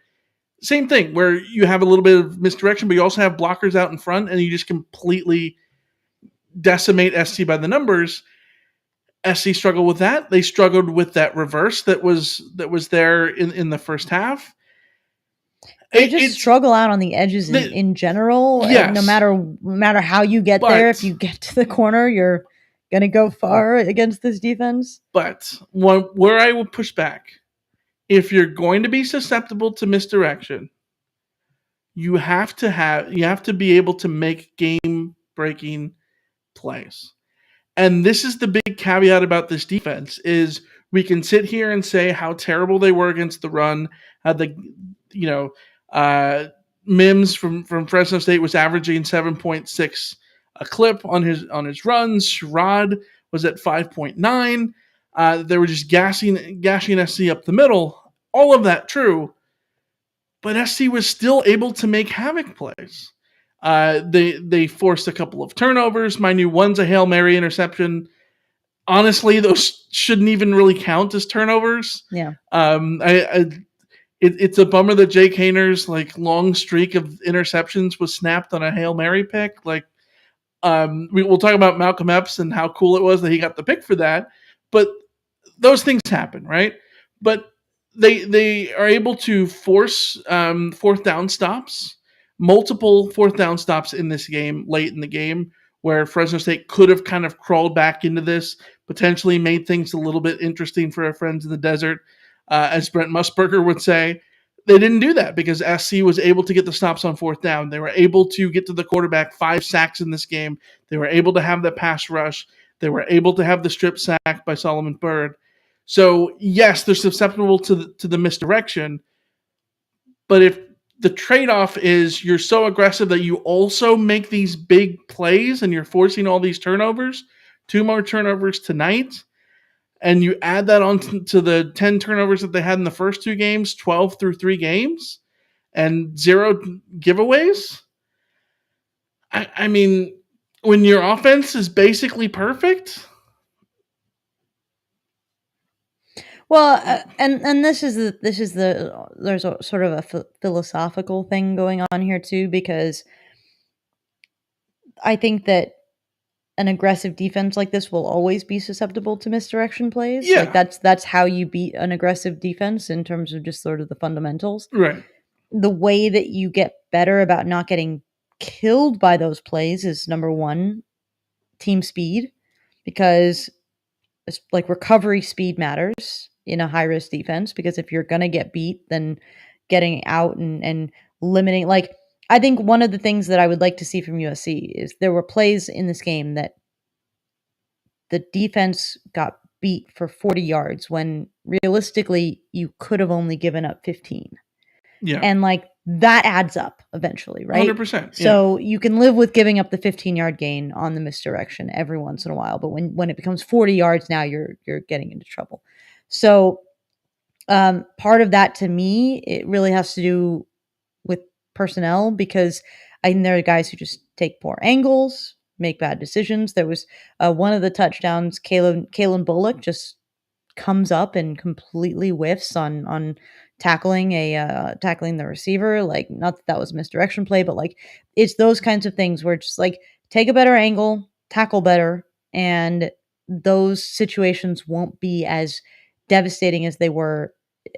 same thing where you have a little bit of misdirection, but you also have blockers out in front, and you just completely decimate SC by the numbers. SC struggled with that. They struggled with that reverse that was there in the first half. They just struggle out on the edges in general. Yes. No matter how you get there, if you get to the corner, you're going to go far against this defense. But where I will push back, if you're going to be susceptible to misdirection, you have to be able to make game-breaking plays. And this is the big caveat about this defense is we can sit here and say how terrible they were against the run. Mims from Fresno State was averaging 7.6 a clip on his runs. Sherrod was at 5.9. They were just gashing SC up the middle. All of that true. But SC was still able to make havoc plays. They forced a couple of turnovers. Mind you, one's a Hail Mary interception. Honestly, those shouldn't even really count as turnovers. Yeah. It's a bummer that Jake Hayner's long streak of interceptions was snapped on a Hail Mary pick. We'll talk about Malcolm Epps and how cool it was that he got the pick for that. But those things happen, right? But they are able to force fourth down stops. Multiple fourth down stops in this game, late in the game, where Fresno State could have kind of crawled back into this, potentially made things a little bit interesting for our friends in the desert, as Brent Musburger would say. They didn't do that because SC was able to get the stops on fourth down. They were able to get to the quarterback, 5 sacks in this game. They were able to have the pass rush. They were able to have the strip sack by Solomon Byrd. So, yes, they're susceptible to the misdirection, but if the trade-off is you're so aggressive that you also make these big plays and you're forcing all these turnovers, 2 more turnovers tonight, and you add that on to the 10 turnovers that they had in the first 2 games, 12 through 3 games, and 0 giveaways. I mean, when your offense is basically perfect. Well, and this is there's a sort of a philosophical thing going on here too, because I think that an aggressive defense like this will always be susceptible to misdirection plays. Yeah. That's how you beat an aggressive defense in terms of just sort of the fundamentals. Right. The way that you get better about not getting killed by those plays is, number one, team speed, because recovery speed matters in a high-risk defense, because if you're going to get beat, then getting out and limiting, I think one of the things that I would like to see from USC is there were plays in this game that the defense got beat for 40 yards when realistically you could have only given up 15. Yeah. And that adds up eventually, right? 100%. Yeah. So you can live with giving up the 15-yard gain on the misdirection every once in a while, but when it becomes 40 yards now, you're getting into trouble. So part of that, to me, it really has to do with personnel, because I think there are guys who just take poor angles, make bad decisions. There was one of the touchdowns, Kalen Bullock just comes up and completely whiffs on tackling the receiver. Not that was a misdirection play, but it's those kinds of things where just take a better angle, tackle better, and those situations won't be as devastating as they were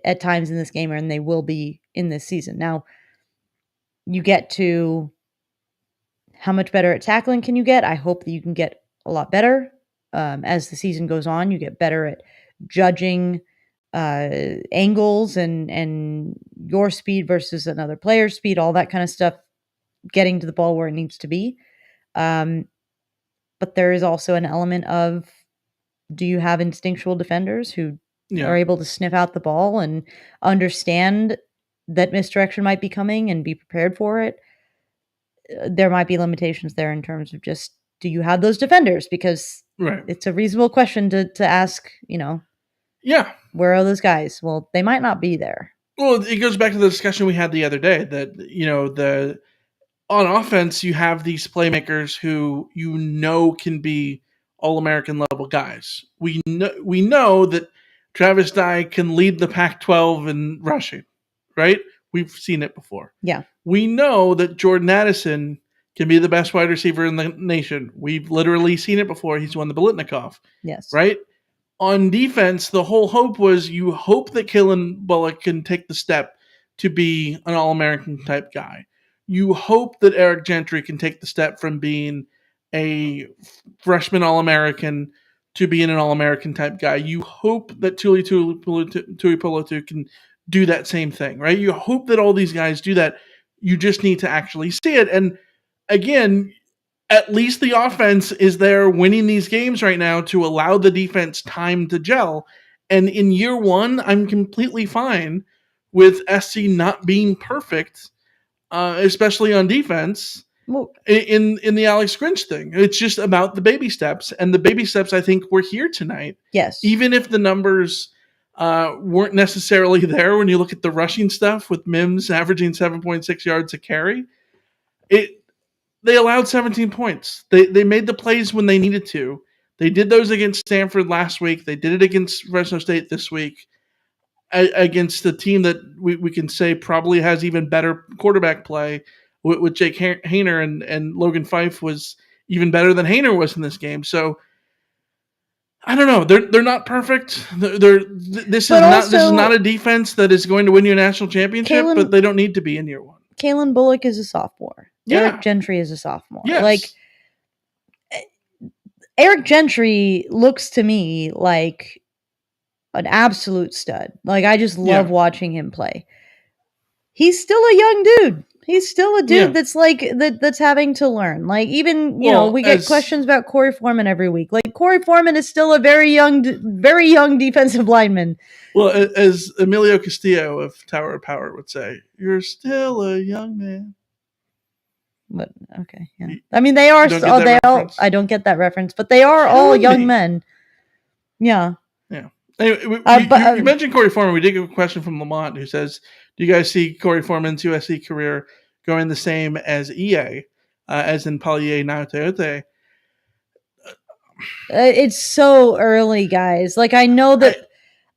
at times in this game, and they will be in this season. Now, you get to How much better at tackling can you get? I hope that you can get a lot better as the season goes on. You get better at judging angles and your speed versus another player's speed, all that kind of stuff, getting to the ball where it needs to be. But there is also an element of, do you have instinctual defenders who are able to sniff out the ball and understand that misdirection might be coming and be prepared for it? There might be limitations there in terms of just, do you have those defenders? Because it's a reasonable question to ask, where are those guys? Well, they might not be there. Well, it goes back to the discussion we had the other day that, on offense, you have these playmakers who can be All-American level guys. We know that Travis Dye can lead the Pac-12 in rushing, right? We've seen it before. Yeah. We know that Jordan Addison can be the best wide receiver in the nation. We've literally seen it before. He's won the Biletnikoff. Yes. Right? On defense, the whole hope was you hope that Kalen Bullock can take the step to be an All-American type guy. You hope that Eric Gentry can take the step from being a freshman All-American to being an All-American type guy. You hope that Tuli Tuipulotu can do that same thing, right? You hope that all these guys do that. You just need to actually see it. And again, at least the offense is there winning these games right now to allow the defense time to gel. And in year one, I'm completely fine with SC not being perfect, especially on defense. Well, in the Alex Grinch thing. It's just about the baby steps. And the baby steps, I think, were here tonight. Yes. Even if the numbers weren't necessarily there when you look at the rushing stuff with Mims averaging 7.6 yards a carry, they allowed 17 points. They made the plays when they needed to. They did those against Stanford last week. They did it against Fresno State this week, against the team that we can say probably has even better quarterback play with Jake Haener, and Logan Fife was even better than Haener was in this game. So I don't know. They're not perfect. This is not a defense that is going to win you a national championship, but they don't need to be in year one. Kalen Bullock is a sophomore. Yeah. Eric Gentry is a sophomore. Yes. Like, Eric Gentry looks to me like an absolute stud. Like, I just love watching him play. He's still a young dude. He's still a dude that's like that's having to learn. Like, even we get questions about Corey Foreman every week. Like, Corey Foreman is still a very young defensive lineman. Well, as Emilio Castillo of Tower of Power would say, "You're still a young man." But okay, yeah. I mean, they are. I don't get that reference, but they are all young men. Yeah. Yeah. Anyway, you mentioned Corey Foreman. We did get a question from Lamont who says, "Do you guys see Corey Foreman's USC career going the same as EA, as in Paulier Naoteote?" It's so early, guys. Like, I know that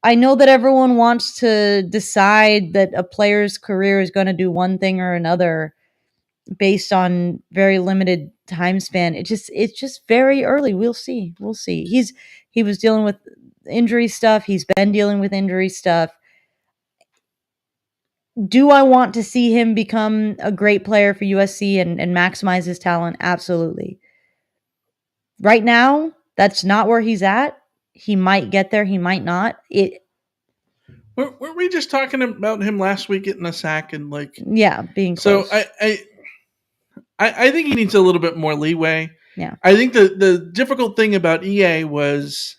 everyone wants to decide that a player's career is going to do one thing or another based on very limited time span. It's just very early. We'll see. He was dealing with injury stuff. He's been dealing with injury stuff. Do I want to see him become a great player for USC and maximize his talent? Absolutely. Right now, that's not where he's at. He might get there. He might not. Weren't we just talking about him last week getting a sack and being close? So I think he needs a little bit more leeway. Yeah. I think the difficult thing about EA was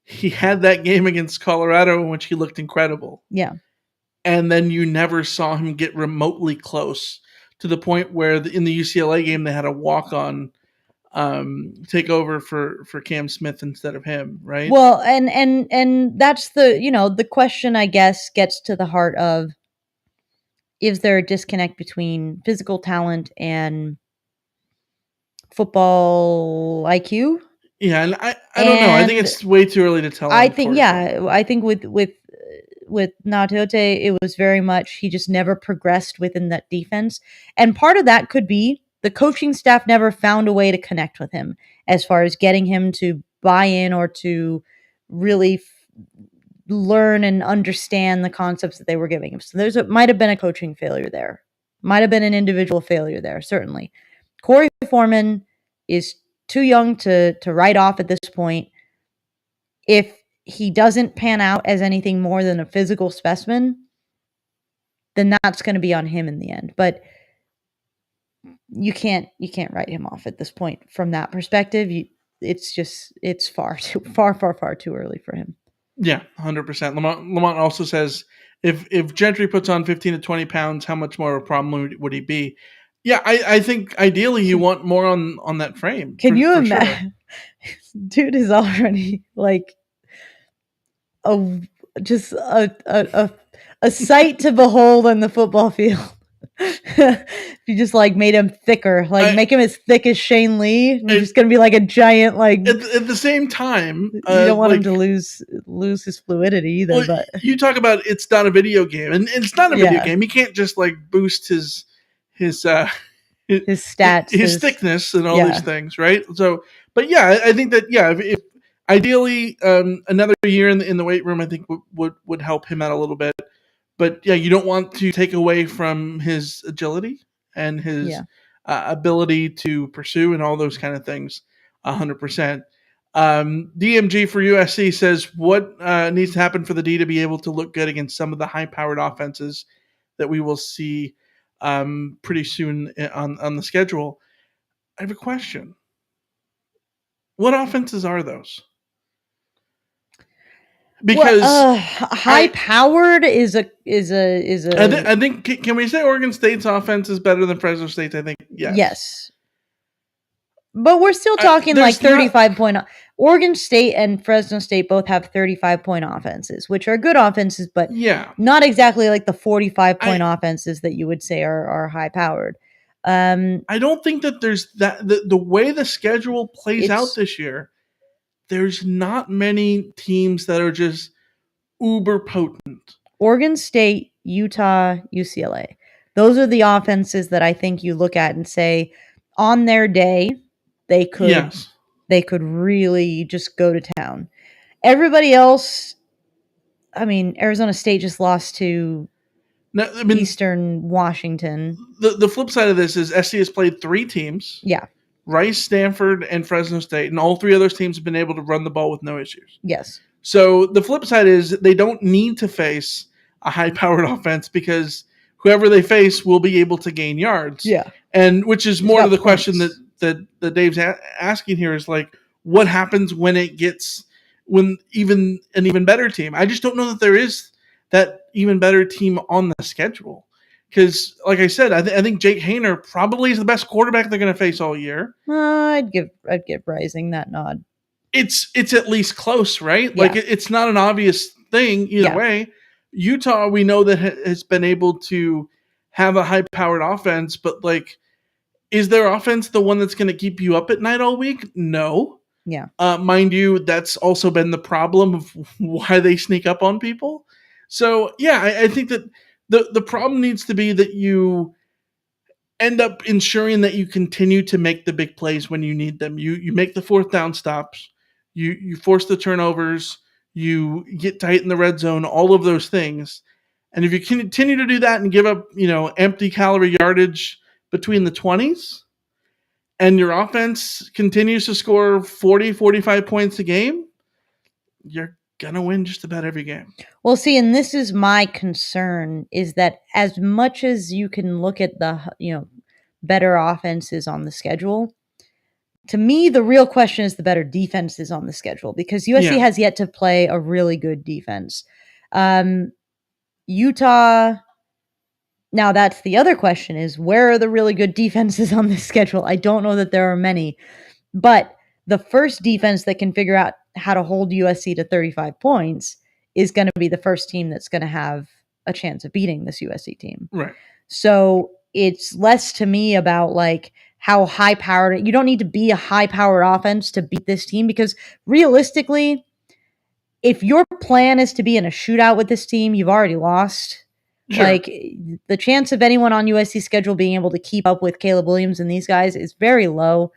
he had that game against Colorado in which he looked incredible. Yeah. And then you never saw him get remotely close to the point where in the UCLA game they had a walk-on take over for Cam Smith instead of him, right? Well, and that's the question, I guess, gets to the heart of, is there a disconnect between physical talent and football IQ? Yeah, and I don't know. I think it's way too early to tell. I think with Naoteote, it was very much he just never progressed within that defense. And part of that could be the coaching staff never found a way to connect with him as far as getting him to buy in or to really learn and understand the concepts that they were giving him. So might have been a coaching failure there. Might have been an individual failure there, certainly. Corey Foreman is too young to write off at this point. If he doesn't pan out as anything more than a physical specimen, then that's going to be on him in the end. But you can't write him off at this point from that perspective. It's far too early for him. Yeah, 100%. Lamont also says if Gentry puts on 15 to 20 pounds, how much more of a problem would he be? Yeah, I think ideally you want more on that frame. Can you imagine? Sure. Dude is already like a sight to behold on the football field. If you just like made him thicker, make him as thick as Shane Lee, he's just gonna be like a giant. Like at the same time, you don't want him to lose his fluidity either. Well, but you talk about it's not a video game, and it's not a video game. He can't just like boost his stats, his thickness, and all these things, right? So, but yeah, I think that if ideally another year in the weight room, I think would help him out a little bit. But yeah, you don't want to take away from his agility and his ability to pursue and all those kind of things. 100%. DMG for USC says what needs to happen for the D to be able to look good against some of the high-powered offenses that we will see pretty soon on the schedule. I have a question. What offenses are those? Because high-powered is a. I think can we say Oregon State's offense is better than Fresno State's? I think yes. Yes. But we're still talking like 35-point. Oregon State and Fresno State both have 35-point offenses, which are good offenses, but not exactly like the 45-point offenses that you would say are high-powered. I don't think that there's that the way the schedule plays out this year. There's not many teams that are just uber potent. Oregon State, Utah, UCLA. Those are the offenses that I think you look at and say, on their day, they could really just go to town. Everybody else, I mean, Arizona State just lost to Eastern Washington. The flip side of this is SC has played 3 teams. Yeah. Rice, Stanford, and Fresno State, and all 3 of those teams have been able to run the ball with no issues. Yes. So the flip side is they don't need to face a high-powered offense because whoever they face will be able to gain yards. Yeah. And which is more to the question that Dave's asking here is like, what happens when an even better team? I just don't know that there is that even better team on the schedule. Because, like I said, I think Jake Haener probably is the best quarterback they're going to face all year. I'd give Rising that nod. It's at least close, right? Yeah. Like it's not an obvious thing either way. Utah, we know that has been able to have a high-powered offense, but like, is their offense the one that's going to keep you up at night all week? No. Yeah. Mind you, that's also been the problem of why they sneak up on people. So yeah, I think that. The problem needs to be that you end up ensuring that you continue to make the big plays when you need them. You make the 4th down stops. You force the turnovers. You get tight in the red zone. All of those things. And if you continue to do that and give up, empty calorie yardage between the 20s, and your offense continues to score 40, 45 points a game, you're going to win just about every game. Well, see, and this is my concern, is that as much as you can look at the, better offenses on the schedule, to me, the real question is the better defenses on the schedule, because USC has yet to play a really good defense. Utah, now that's the other question, is where are the really good defenses on the schedule? I don't know that there are many, but the first defense that can figure out how to hold USC to 35 points is going to be the first team that's going to have a chance of beating this USC team. Right. So it's less to me about like how high powered. You don't need to be a high powered offense to beat this team, because realistically, if your plan is to be in a shootout with this team, you've already lost. Sure. Like the chance of anyone on USC's schedule being able to keep up with Caleb Williams and these guys is very low.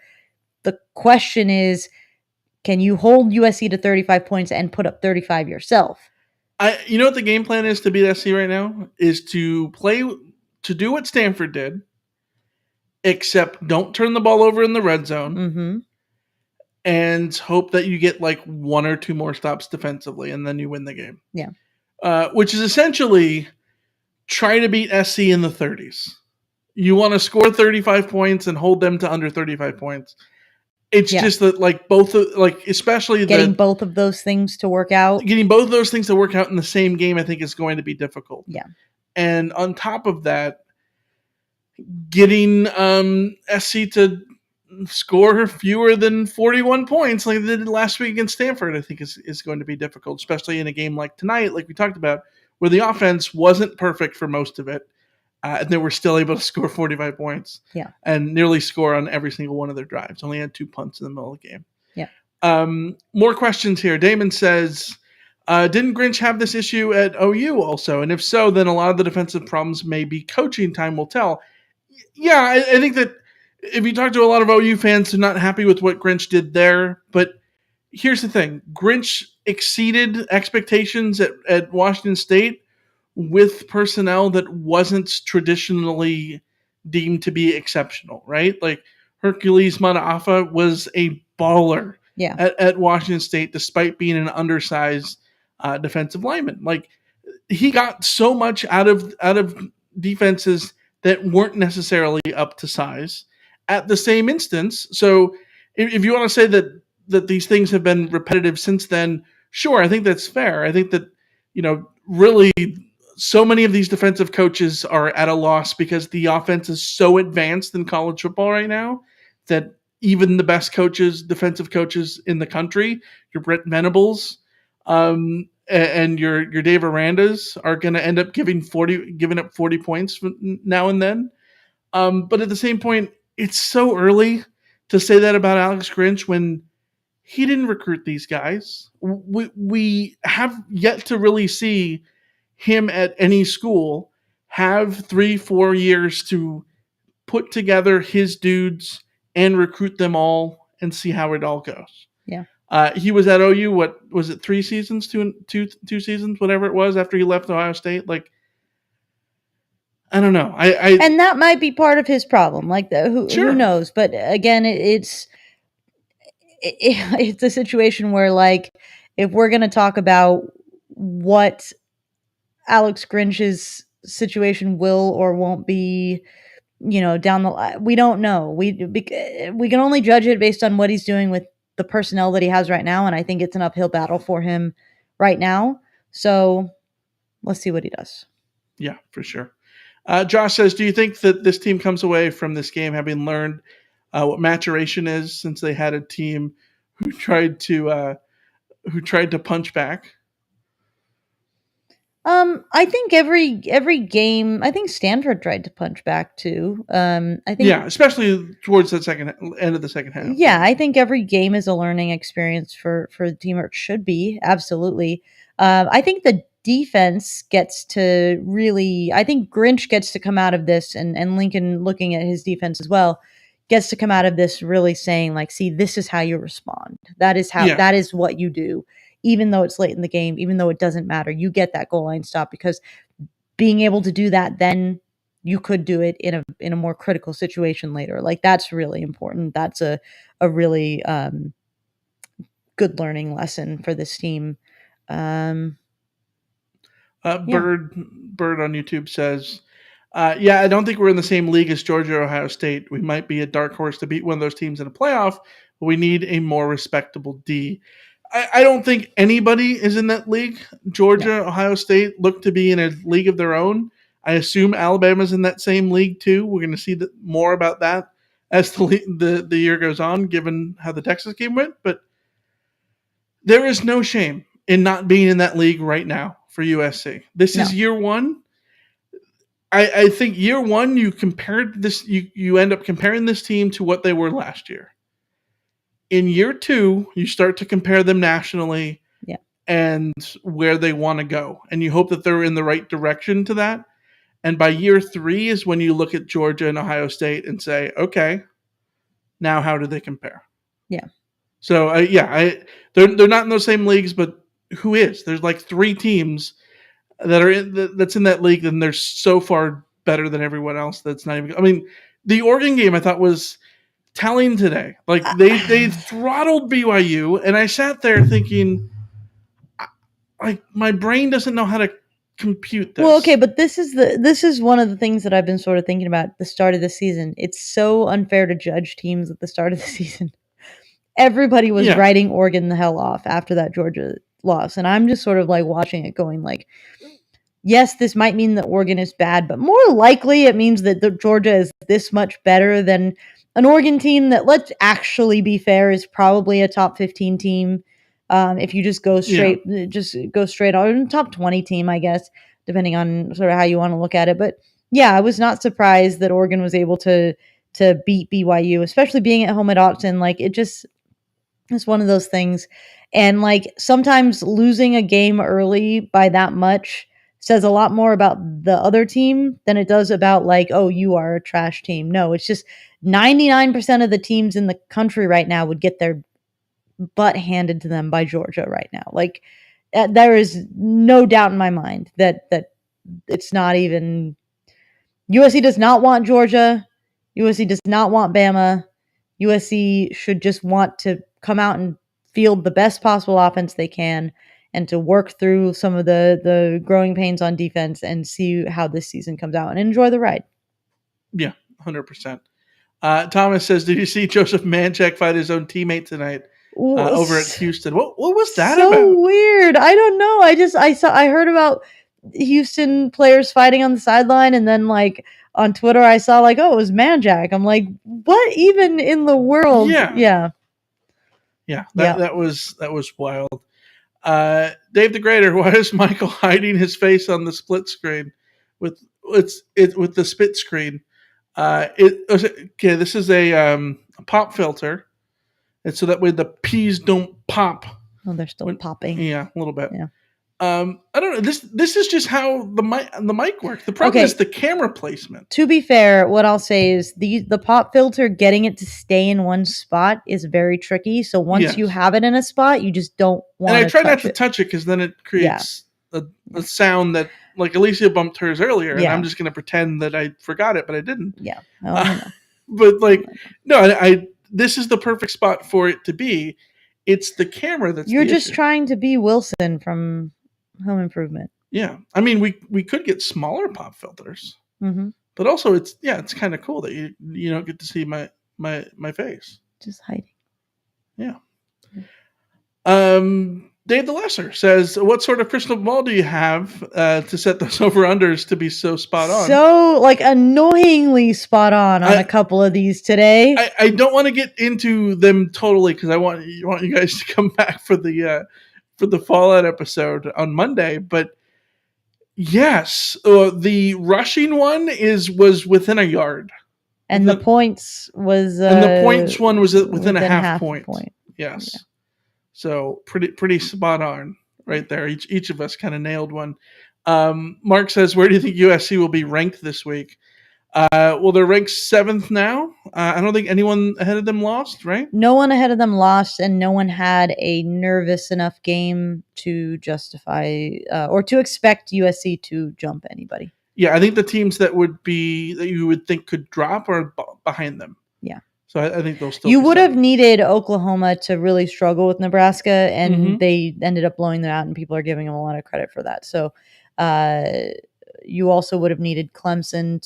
The question is, can you hold USC to 35 points and put up 35 yourself? You know what the game plan is to beat SC right now? Is to do what Stanford did except don't turn the ball over in the red zone. Mm-hmm. And hope that you get like 1 or 2 more stops defensively, and then you win the game. Yeah. Which is essentially try to beat SC in the 30s. You want to score 35 points and hold them to under 35 points. It's just that like especially getting both of those things to work out. Getting both of those things to work out in the same game, I think, is going to be difficult. Yeah. And on top of that, getting SC to score fewer than 41 points like they did last week against Stanford, I think is going to be difficult, especially in a game like tonight, like we talked about, where the offense wasn't perfect for most of it. And they were still able to score 45 points. Yeah. And nearly score on every single one of their drives. Only had 2 punts in the middle of the game. Yeah. More questions here. Damon says, didn't Grinch have this issue at OU also? And if so, then a lot of the defensive problems may be coaching. Time will tell. Yeah, I think that if you talk to a lot of OU fans, they're not happy with what Grinch did there. But here's the thing. Grinch exceeded expectations at Washington State with personnel that wasn't traditionally deemed to be exceptional, right? Like Hercules Mataafa was a baller at Washington State, despite being an undersized defensive lineman. Like he got so much out of defenses that weren't necessarily up to size at the same instance. So if you want to say that these things have been repetitive since then, sure, I think that's fair. I think that, really so many of these defensive coaches are at a loss because the offense is so advanced in college football right now that even the best defensive coaches in the country, your Brett Venables, and your Dave Arandas are going to end up giving up 40 points now and then. But at the same point, it's so early to say that about Alex Grinch when he didn't recruit these guys. We have yet to really see him at any school have 3-4 years to put together his dudes and recruit them all and see how it all goes. Yeah. He was at OU, what was it, 3 seasons, two seasons, whatever it was, after he left Ohio State? Like, I don't know. And that might be part of his problem. Like, who knows? But again, it's a situation where, like, if we're going to talk about what Alex Grinch's situation will or won't be, down the line, we don't know. We can only judge it based on what he's doing with the personnel that he has right now, and I think it's an uphill battle for him right now. So let's see what he does. Yeah, for sure. Josh says, do you think that this team comes away from this game having learned what maturation is, since they had a team who tried to punch back? I think every game, I think Stanford tried to punch back too. I think, especially towards the end of the second half. Yeah, I think every game is a learning experience for the team, or it should be, absolutely. I think the defense gets to really, I think Grinch gets to come out of this, and Lincoln, looking at his defense as well, gets to come out of this really saying, like, see, this is how you respond. That is that is what you do. Even though it's late in the game, even though it doesn't matter, you get that goal line stop, because being able to do that, then you could do it in a more critical situation later. Like, that's really important. That's a really good learning lesson for this team. Bird on YouTube says, I don't think we're in the same league as Georgia or Ohio State. We might be a dark horse to beat one of those teams in a playoff, but we need a more respectable D. I don't think anybody is in that league. Georgia, Ohio State look to be in a league of their own. I assume Alabama's in that same league too. We're going to see more about that as the year goes on, given how the Texas game went. But there is no shame in not being in that league right now for USC. This is year one. I think year one, you end up comparing this team to what they were last year. In year two, you start to compare them nationally and where they want to go. And you hope that they're in the right direction to that. And by year three is when you look at Georgia and Ohio State and say, okay, now how do they compare? Yeah. So, they're not in those same leagues, but who is? There's like 3 teams that are that's in that league, and they're so far better than everyone else that's not even – I mean, the Oregon game I thought was telling today. Like they throttled BYU, and I sat there thinking, like my brain doesn't know how to compute this. Well, okay, but this is one of the things that I've been sort of thinking about at the start of the season. It's so unfair to judge teams at the start of the season. Everybody was writing Oregon the hell off after that Georgia loss, and I'm just sort of like watching it going like, yes, this might mean that Oregon is bad, but more likely it means that Georgia is this much better than an Oregon team that, let's actually be fair, is probably a top 15 team. If you just go straight, on top 20 team, I guess, depending on sort of how you want to look at it. But yeah, I was not surprised that Oregon was able to beat BYU, especially being at home at Autzen. Like it's one of those things. And like sometimes losing a game early by that much says a lot more about the other team than it does about like, oh, you are a trash team. No, it's just 99% of the teams in the country right now would get their butt handed to them by Georgia right now. Like there is no doubt in my mind that it's not even. USC does not want Georgia. USC does not want Bama. USC should just want to come out and field the best possible offense they can and to work through some of the growing pains on defense and see how this season comes out and enjoy the ride. Yeah, 100%. Thomas says, did you see Joseph Manchak fight his own teammate tonight over at Houston? What was that about? So weird. I don't know. I heard about Houston players fighting on the sideline, and then like on Twitter I saw like, oh, it was Manchak. I'm like, what even in the world? Yeah. That was wild. Dave the Greater, why is Michael hiding his face on the split screen with the spit screen? This is a pop filter, and so that way the peas don't pop. Oh, they're still popping. Yeah, a little bit. Yeah. I don't know. This is just how the mic works. The problem is the camera placement. To be fair, what I'll say is the pop filter, getting it to stay in one spot is very tricky. So once you have it in a spot, you just don't want to. And I try not to touch it because then it creates a sound that, like Alicia bumped hers earlier, and I'm just going to pretend that I forgot it, but I didn't. Yeah. But like, no, this is the perfect spot for it to be. It's the camera that's. You're just trying to be Wilson from Home Improvement. Yeah, I mean, we could get smaller pop filters, but also it's kind of cool that you don't get to see my face. Just hiding. Yeah. Dave the Lesser says, what sort of crystal ball do you have to set those over-unders to be so spot on? So, like, annoyingly spot on a couple of these today. I don't want to get into them totally because I want you guys to come back for the Fallout episode on Monday. But, yes, the rushing one was within a yard. And the points was... and the points one was within a half point. Yes. Yeah. So pretty spot on right there. Each of us kind of nailed one. Mark says, where do you think USC will be ranked this week? Well, they're ranked 7th now. I don't think anyone ahead of them lost, right? No one ahead of them lost, and no one had a nervous enough game to justify or to expect USC to jump anybody. Yeah, I think the teams that you would think could drop are behind them. Yeah. So I think they'll still. You would have needed Oklahoma to really struggle with Nebraska, and they ended up blowing them out, and people are giving them a lot of credit for that. So you also would have needed Clemson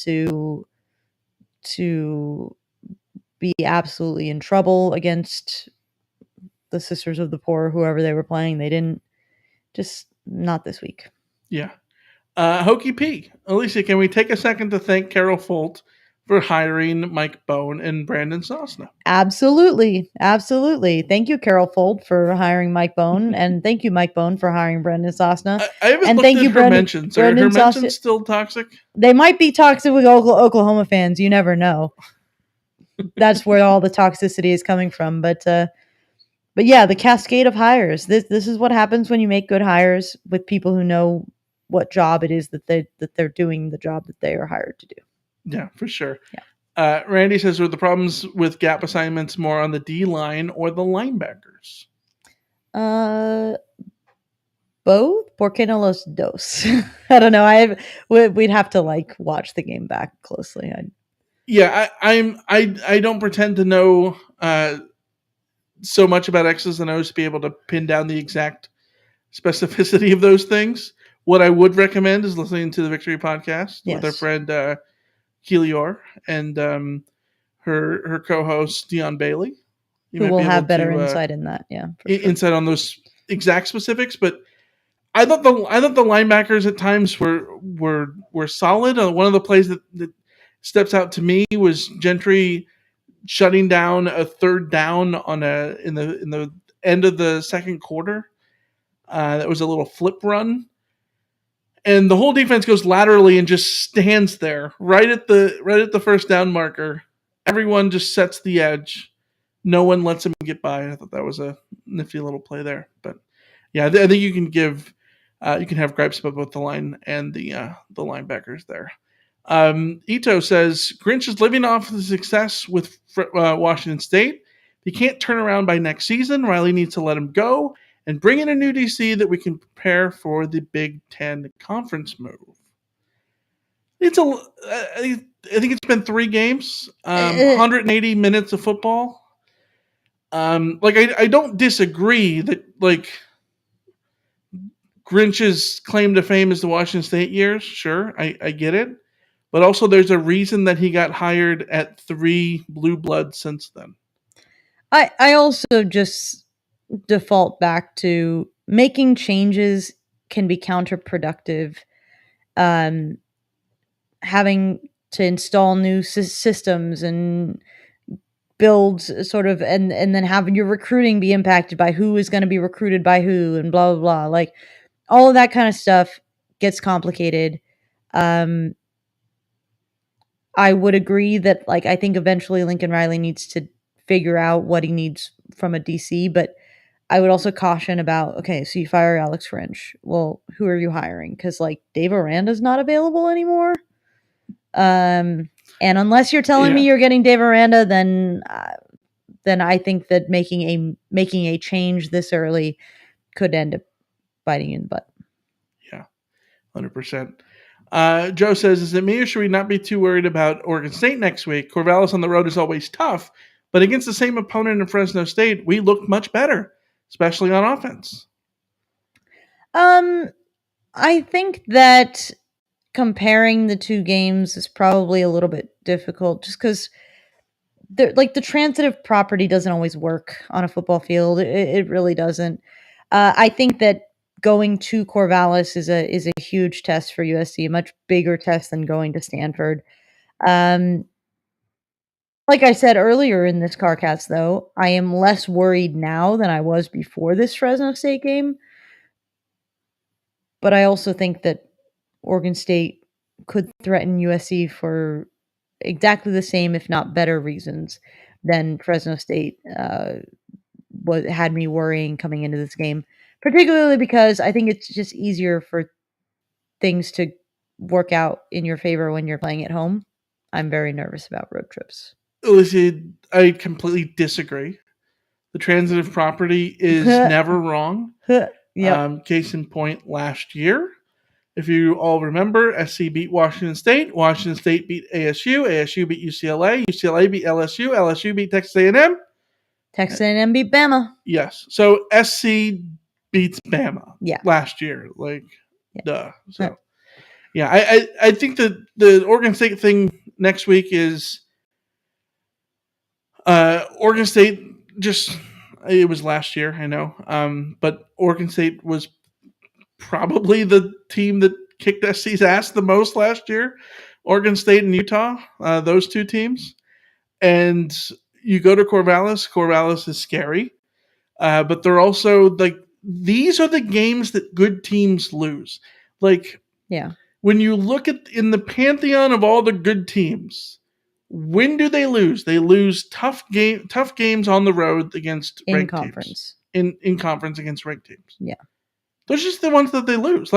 to be absolutely in trouble against the Sisters of the Poor, whoever they were playing. They didn't. Just not this week. Yeah. Hokey P. Alicia, can we take a second to thank Carol Folt for hiring Mike Bone and Brandon Sosna? Absolutely. Thank you, Carol Folt, for hiring Mike Bone, and thank you, Mike Bone, for hiring Brandon Sosna. I haven't looked at her mentions. Are her mentions still toxic? They might be toxic with Oklahoma fans. You never know. That's where all the toxicity is coming from. But yeah, the cascade of hires. This is what happens when you make good hires with people who know what job it is that they're doing the job that they are hired to do. Yeah, for sure. Yeah. Randy says, were the problems with gap assignments more on the D line or the linebackers? Both. ¿Por qué no los dos? I don't know. We'd have to like watch the game back closely. Yeah, I don't pretend to know so much about X's and O's to be able to pin down the exact specificity of those things. What I would recommend is listening to the Victory podcast with our friend Keelior and her co-host Dion Bailey. Who will have better insight in that, insight on those exact specifics. But I thought the linebackers at times were solid. One of the plays that steps out to me was Gentry shutting down a third down on in the end of the second quarter. That was a little flip run, and the whole defense goes laterally and just stands there right at the first down marker. Everyone just sets the edge. No one lets him get by. I thought that was a nifty little play there. But yeah, I think you can have gripes about both the line and the linebackers there. Ito says Grinch is living off the success with Washington State. If he can't turn around by next season, Riley needs to let him go and bring in a new DC that we can prepare for the Big Ten conference move. I think it's been 3 games, 180 minutes of football. I don't disagree that Grinch's claim to fame is the Washington State years. Sure, I get it. But also there's a reason that he got hired at 3 blue bloods since then. I also just default back to making changes can be counterproductive. Having to install new systems and build sort of, and then having your recruiting be impacted by who is going to be recruited by who and blah, blah, blah. Like all of that kind of stuff gets complicated. I would agree that I think eventually Lincoln Riley needs to figure out what he needs from a DC, but I would also caution about, okay, so you fire Alex French. Well, who are you hiring? Because Dave Aranda's not available anymore. And unless you're telling me you're getting Dave Aranda, then I think that making a change this early could end up biting you in the butt. Yeah, 100%. Joe says, is it me or should we not be too worried about Oregon State next week? Corvallis on the road is always tough, but against the same opponent in Fresno State, we looked much better, especially on offense. I think that comparing the 2 games is probably a little bit difficult just because the transitive property doesn't always work on a football field. It really doesn't. I think that going to Corvallis is a huge test for USC, a much bigger test than going to Stanford. Like I said earlier in this Carcast, though, I am less worried now than I was before this Fresno State game. But I also think that Oregon State could threaten USC for exactly the same, if not better, reasons than Fresno State had me worrying coming into this game. Particularly because I think it's just easier for things to work out in your favor when you're playing at home. I'm very nervous about road trips. Listen, I completely disagree. The transitive property is never wrong. Yep. Case in point, last year, if you all remember, SC beat Washington State beat ASU beat UCLA beat LSU, LSU beat Texas A&M. Texas A&M beat Bama. Yes. So SC beats Bama last year. Duh. So, I think that the Oregon State thing next week is Oregon State it was last year, I know. But Oregon State was probably the team that kicked SC's ass the most last year. Oregon State and Utah, those 2 teams. And you go to Corvallis. Corvallis is scary. But they're also these are the games that good teams lose. When you look in the pantheon of all the good teams, when do they lose? They lose tough games on the road against ranked teams. In conference against ranked teams. Yeah. Those are just the ones that they lose.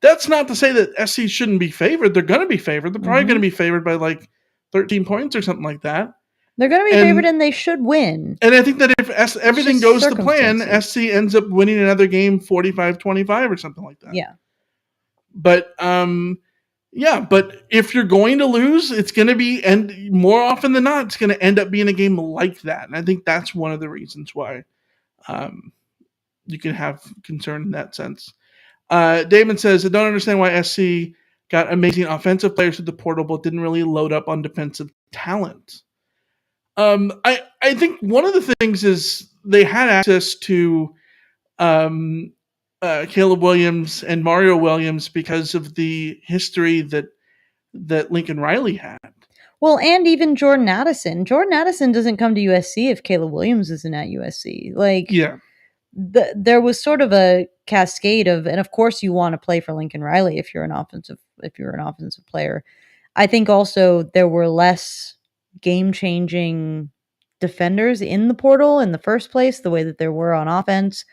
That's not to say that SC shouldn't be favored. They're going to be favored. They're probably going to be favored by 13 points or something like that. They're going to be favored and they should win. And I think that if everything goes to plan, SC ends up winning another game 45-25 or something like that. Yeah. But Yeah, but if you're going to lose, it's going to be, and more often than not, it's going to end up being a game like that. And I think that's one of the reasons why you can have concern in that sense. Damon says, I don't understand why SC got amazing offensive players with the portal, but didn't really load up on defensive talent. I think one of the things is they had access to Caleb Williams and Mario Williams because of the history that Lincoln Riley had. Well, and even Jordan Addison. Jordan Addison doesn't come to USC if Caleb Williams isn't at USC. There was sort of a cascade of, and of course you want to play for Lincoln Riley if you're an offensive player. I think also there were less game-changing defenders in the portal in the first place, the way that there were on offense.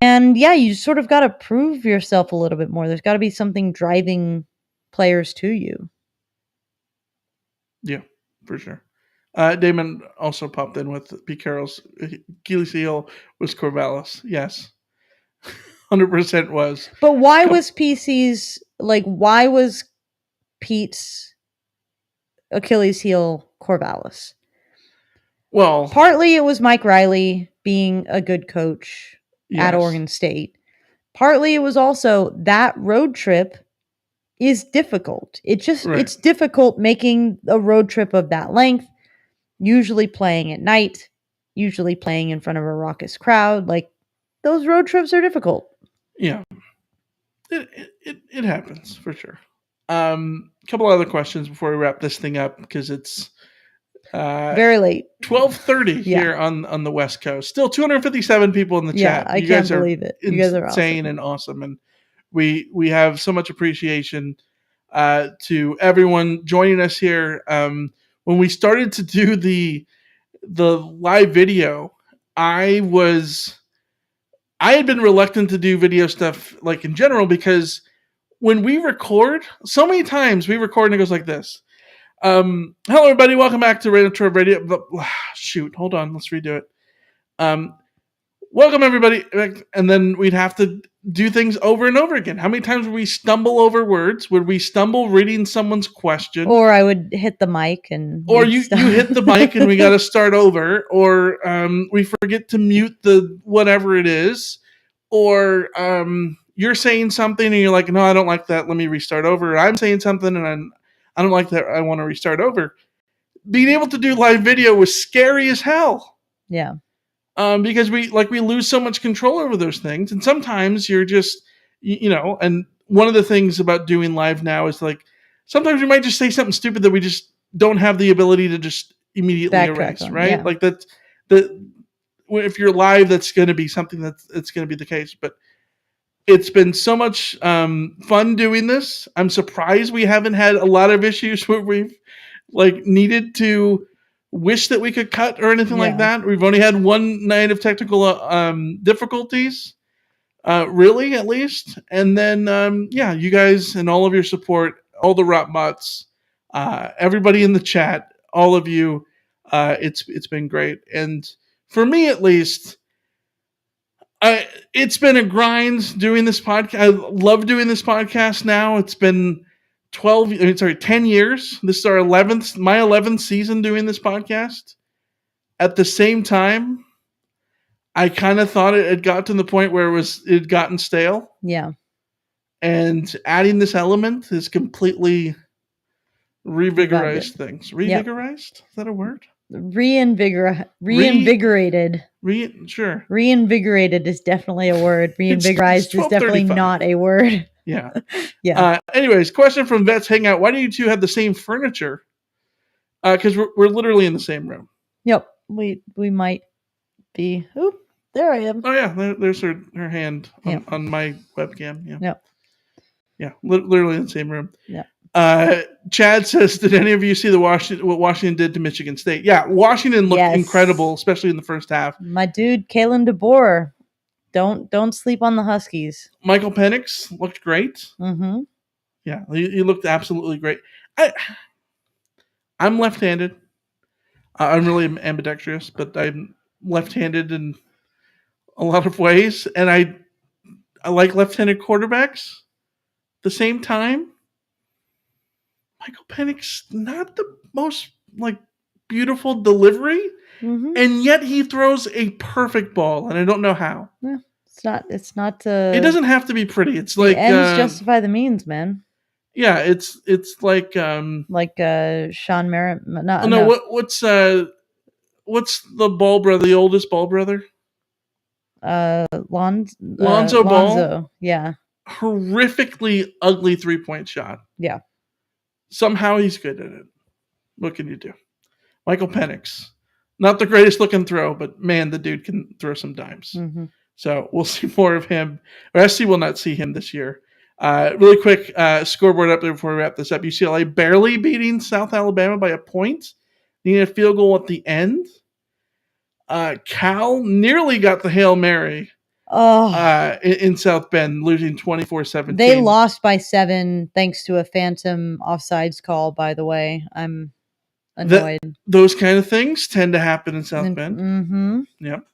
And yeah, you sort of got to prove yourself a little bit more. There's got to be something driving players to you. Yeah, for sure. Damon also popped in with Pete Carroll's Achilles heel was Corvallis. Yes. 100% was. But why was Pete's Achilles heel Corvallis? Well, partly it was Mike Riley being a good coach at Oregon State. Partly it was also that road trip is difficult. It's difficult making a road trip of that length, usually playing at night, usually playing in front of a raucous crowd. Like, those road trips are difficult. Yeah. It happens for sure. A couple other questions before we wrap this thing up, because it's very late. 12:30 here on the West Coast. Still 257 people in the chat. I can't believe it. You guys are insane and awesome, and we have so much appreciation to everyone joining us here. When we started to do the live video, I had been reluctant to do video stuff like in general, because when we record, so many times we record and it goes like this. Hello everybody, welcome back to Random Trove Radio. Shoot, hold on, let's redo it. Welcome everybody, and then we'd have to do things over and over again. How many times would we stumble over words? Would we stumble reading someone's question? Or I would hit the mic or you hit the mic and we got to start over. Or we forget to mute the whatever it is. Or you're saying something and you're like, no, I don't like that. Let me restart over. I'm saying something and I don't like that. I want to restart over. Being able to do live video was scary as hell. Yeah. Because we lose so much control over those things. And sometimes you're just, and one of the things about doing live now is like, sometimes we might just say something stupid that we just don't have the ability to just immediately erase, right? Yeah. Like if you're live, that's going to be something that's going to be the case. But it's been so much fun doing this. I'm surprised we haven't had a lot of issues where we've needed to wish that we could cut or anything like that. We've only had one night of technical difficulties, really, at least. And then, you guys and all of your support, all the rot bots, everybody in the chat, all of you, it's been great. And for me, at least, it's been a grind doing this podcast. I love doing this podcast now. It's been 10 years. This is my 11th season doing this podcast. At the same time, I kind of thought it had got to the point where it had gotten stale. Yeah. And adding this element has completely revigorized things. Revigorized? Is that a word? Reinvigorated. Sure. Reinvigorated is definitely a word. Reinvigorized is definitely not a word. Yeah. Yeah. Anyways, question from Vets Hangout. Why do you two have the same furniture? Because we're literally in the same room. Yep. We might be. Oop, there I am. Oh, yeah. There's her hand on my webcam. Yeah. Yep. Yeah. Literally in the same room. Yeah. Chad says, did any of you see what Washington did to Michigan State? Yeah. Washington looked incredible, especially in the first half. My dude, Kalen DeBoer. Don't sleep on the Huskies. Michael Penix looked great. Mm-hmm. Yeah, he looked absolutely great. I'm left-handed. I'm really ambidextrous, but I'm left-handed in a lot of ways, and I like left-handed quarterbacks. At the same time, Michael Penix, not the most beautiful delivery, and yet he throws a perfect ball, and I don't know how. Yeah, it's not. It doesn't have to be pretty. It's the ends justify the means, man. Yeah, it's like Sean Merritt. No. What's the Ball brother? The oldest Ball brother? Lonzo Ball. Yeah. Horrifically ugly 3-point shot. Yeah. Somehow he's good at it. What can you do? Michael Penix, not the greatest looking throw, but man, the dude can throw some dimes. So we'll see more of him. Or SC will not see him this year. Really quick scoreboard up there before we wrap this up. UCLA barely beating South Alabama by a point. Needed a field goal at the end. Cal nearly got the Hail Mary in South Bend, losing 24-17. They lost by 7 thanks to a phantom offsides call, by the way. I'm annoyed. Those kind of things tend to happen in South Bend. Yep.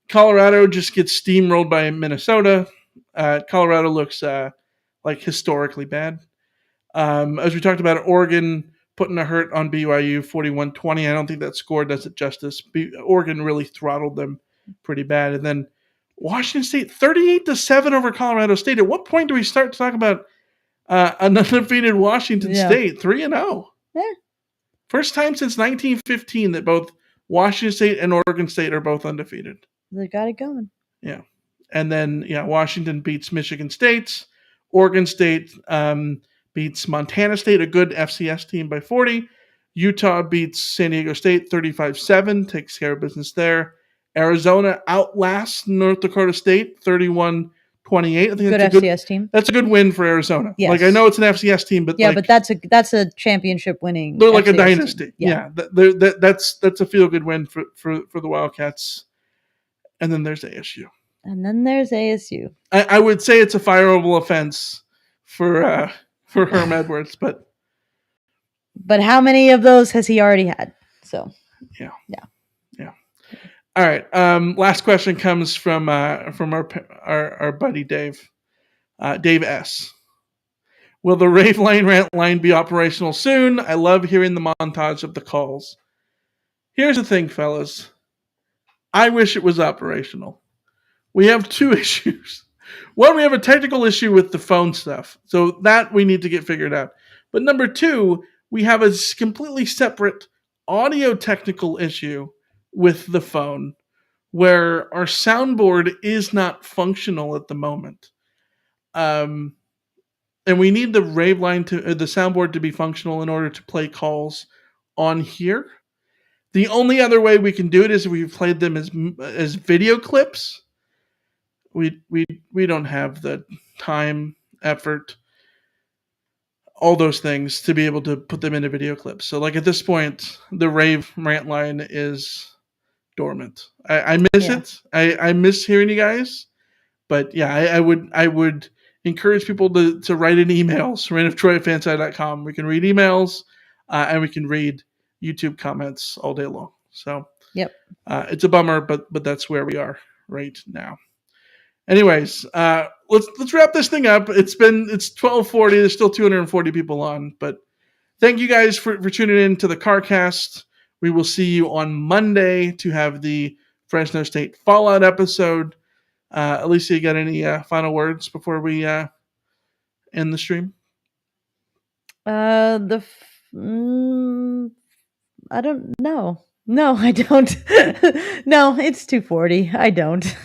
Colorado just gets steamrolled by Minnesota. Colorado looks historically bad. As we talked about, Oregon putting a hurt on BYU 41-20. I don't think that score does it justice. Oregon really throttled them pretty bad. And then Washington State 38-7 over Colorado State. At what point do we start to talk about an undefeated Washington State 3-0? Yeah. First time since 1915 that both Washington State and Oregon State are both undefeated. They got it going. Yeah. And then, Washington beats Michigan State. Oregon State beats Montana State, a good FCS team, by 40. Utah beats San Diego State 35-7, takes care of business there. Arizona outlasts North Dakota State 31-28. I think good FCS team. That's a good win for Arizona. Yes. I know it's an FCS team, but but that's a championship winning. They're like FCS a dynasty. Team. Yeah, that's a feel good win for the Wildcats. And then there's ASU. I would say it's a fireable offense for Herm Edwards, but how many of those has he already had? So yeah. All right. Last question comes from our buddy Dave. Dave S. Will the Rave Line Rant Line be operational soon? I love hearing the montage of the calls. Here's the thing, fellas. I wish it was operational. We have 2 issues. One, we have a technical issue with the phone stuff. So that we need to get figured out. But number 2, we have a completely separate audio technical issue with the phone where our soundboard is not functional at the moment. And we need the Rave line the soundboard to be functional in order to play calls on here. The only other way we can do it is if we played them as video clips. We don't have the time, effort, all those things to be able to put them into video clips. So at this point, the Rave Rant Line is dormant. I miss it. I miss hearing you guys. But I would encourage people to write in emails, rantoftroy@fanside.com. We can read emails and we can read YouTube comments all day long. So it's a bummer, but that's where we are right now. Anyways, let's wrap this thing up. It's 12:40. There's still 240 people on, but thank you guys for tuning in to the Carcast. We will see you on Monday to have the Fresno State Fallout episode. Alicia, you got any final words before we end the stream? I don't know. No, I don't. No, it's 2:40. I don't.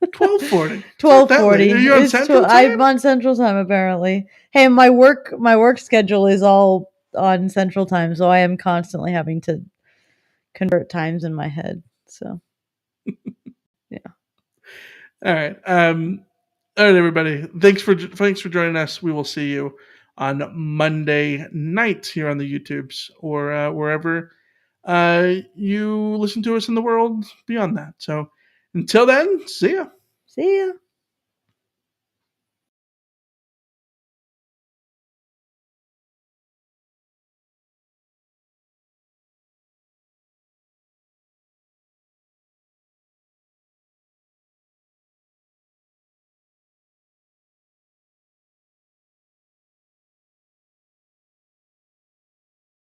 12:40. 12:40. Are you on Central Time? I'm on Central Time, apparently. Hey, my work schedule is all on Central Time, so I am constantly having to convert times in my head. So, yeah. All right. All right, everybody. Thanks for joining us. We will see you on Monday night here on the YouTubes or wherever you listen to us in the world beyond that. So until then, see ya. See ya.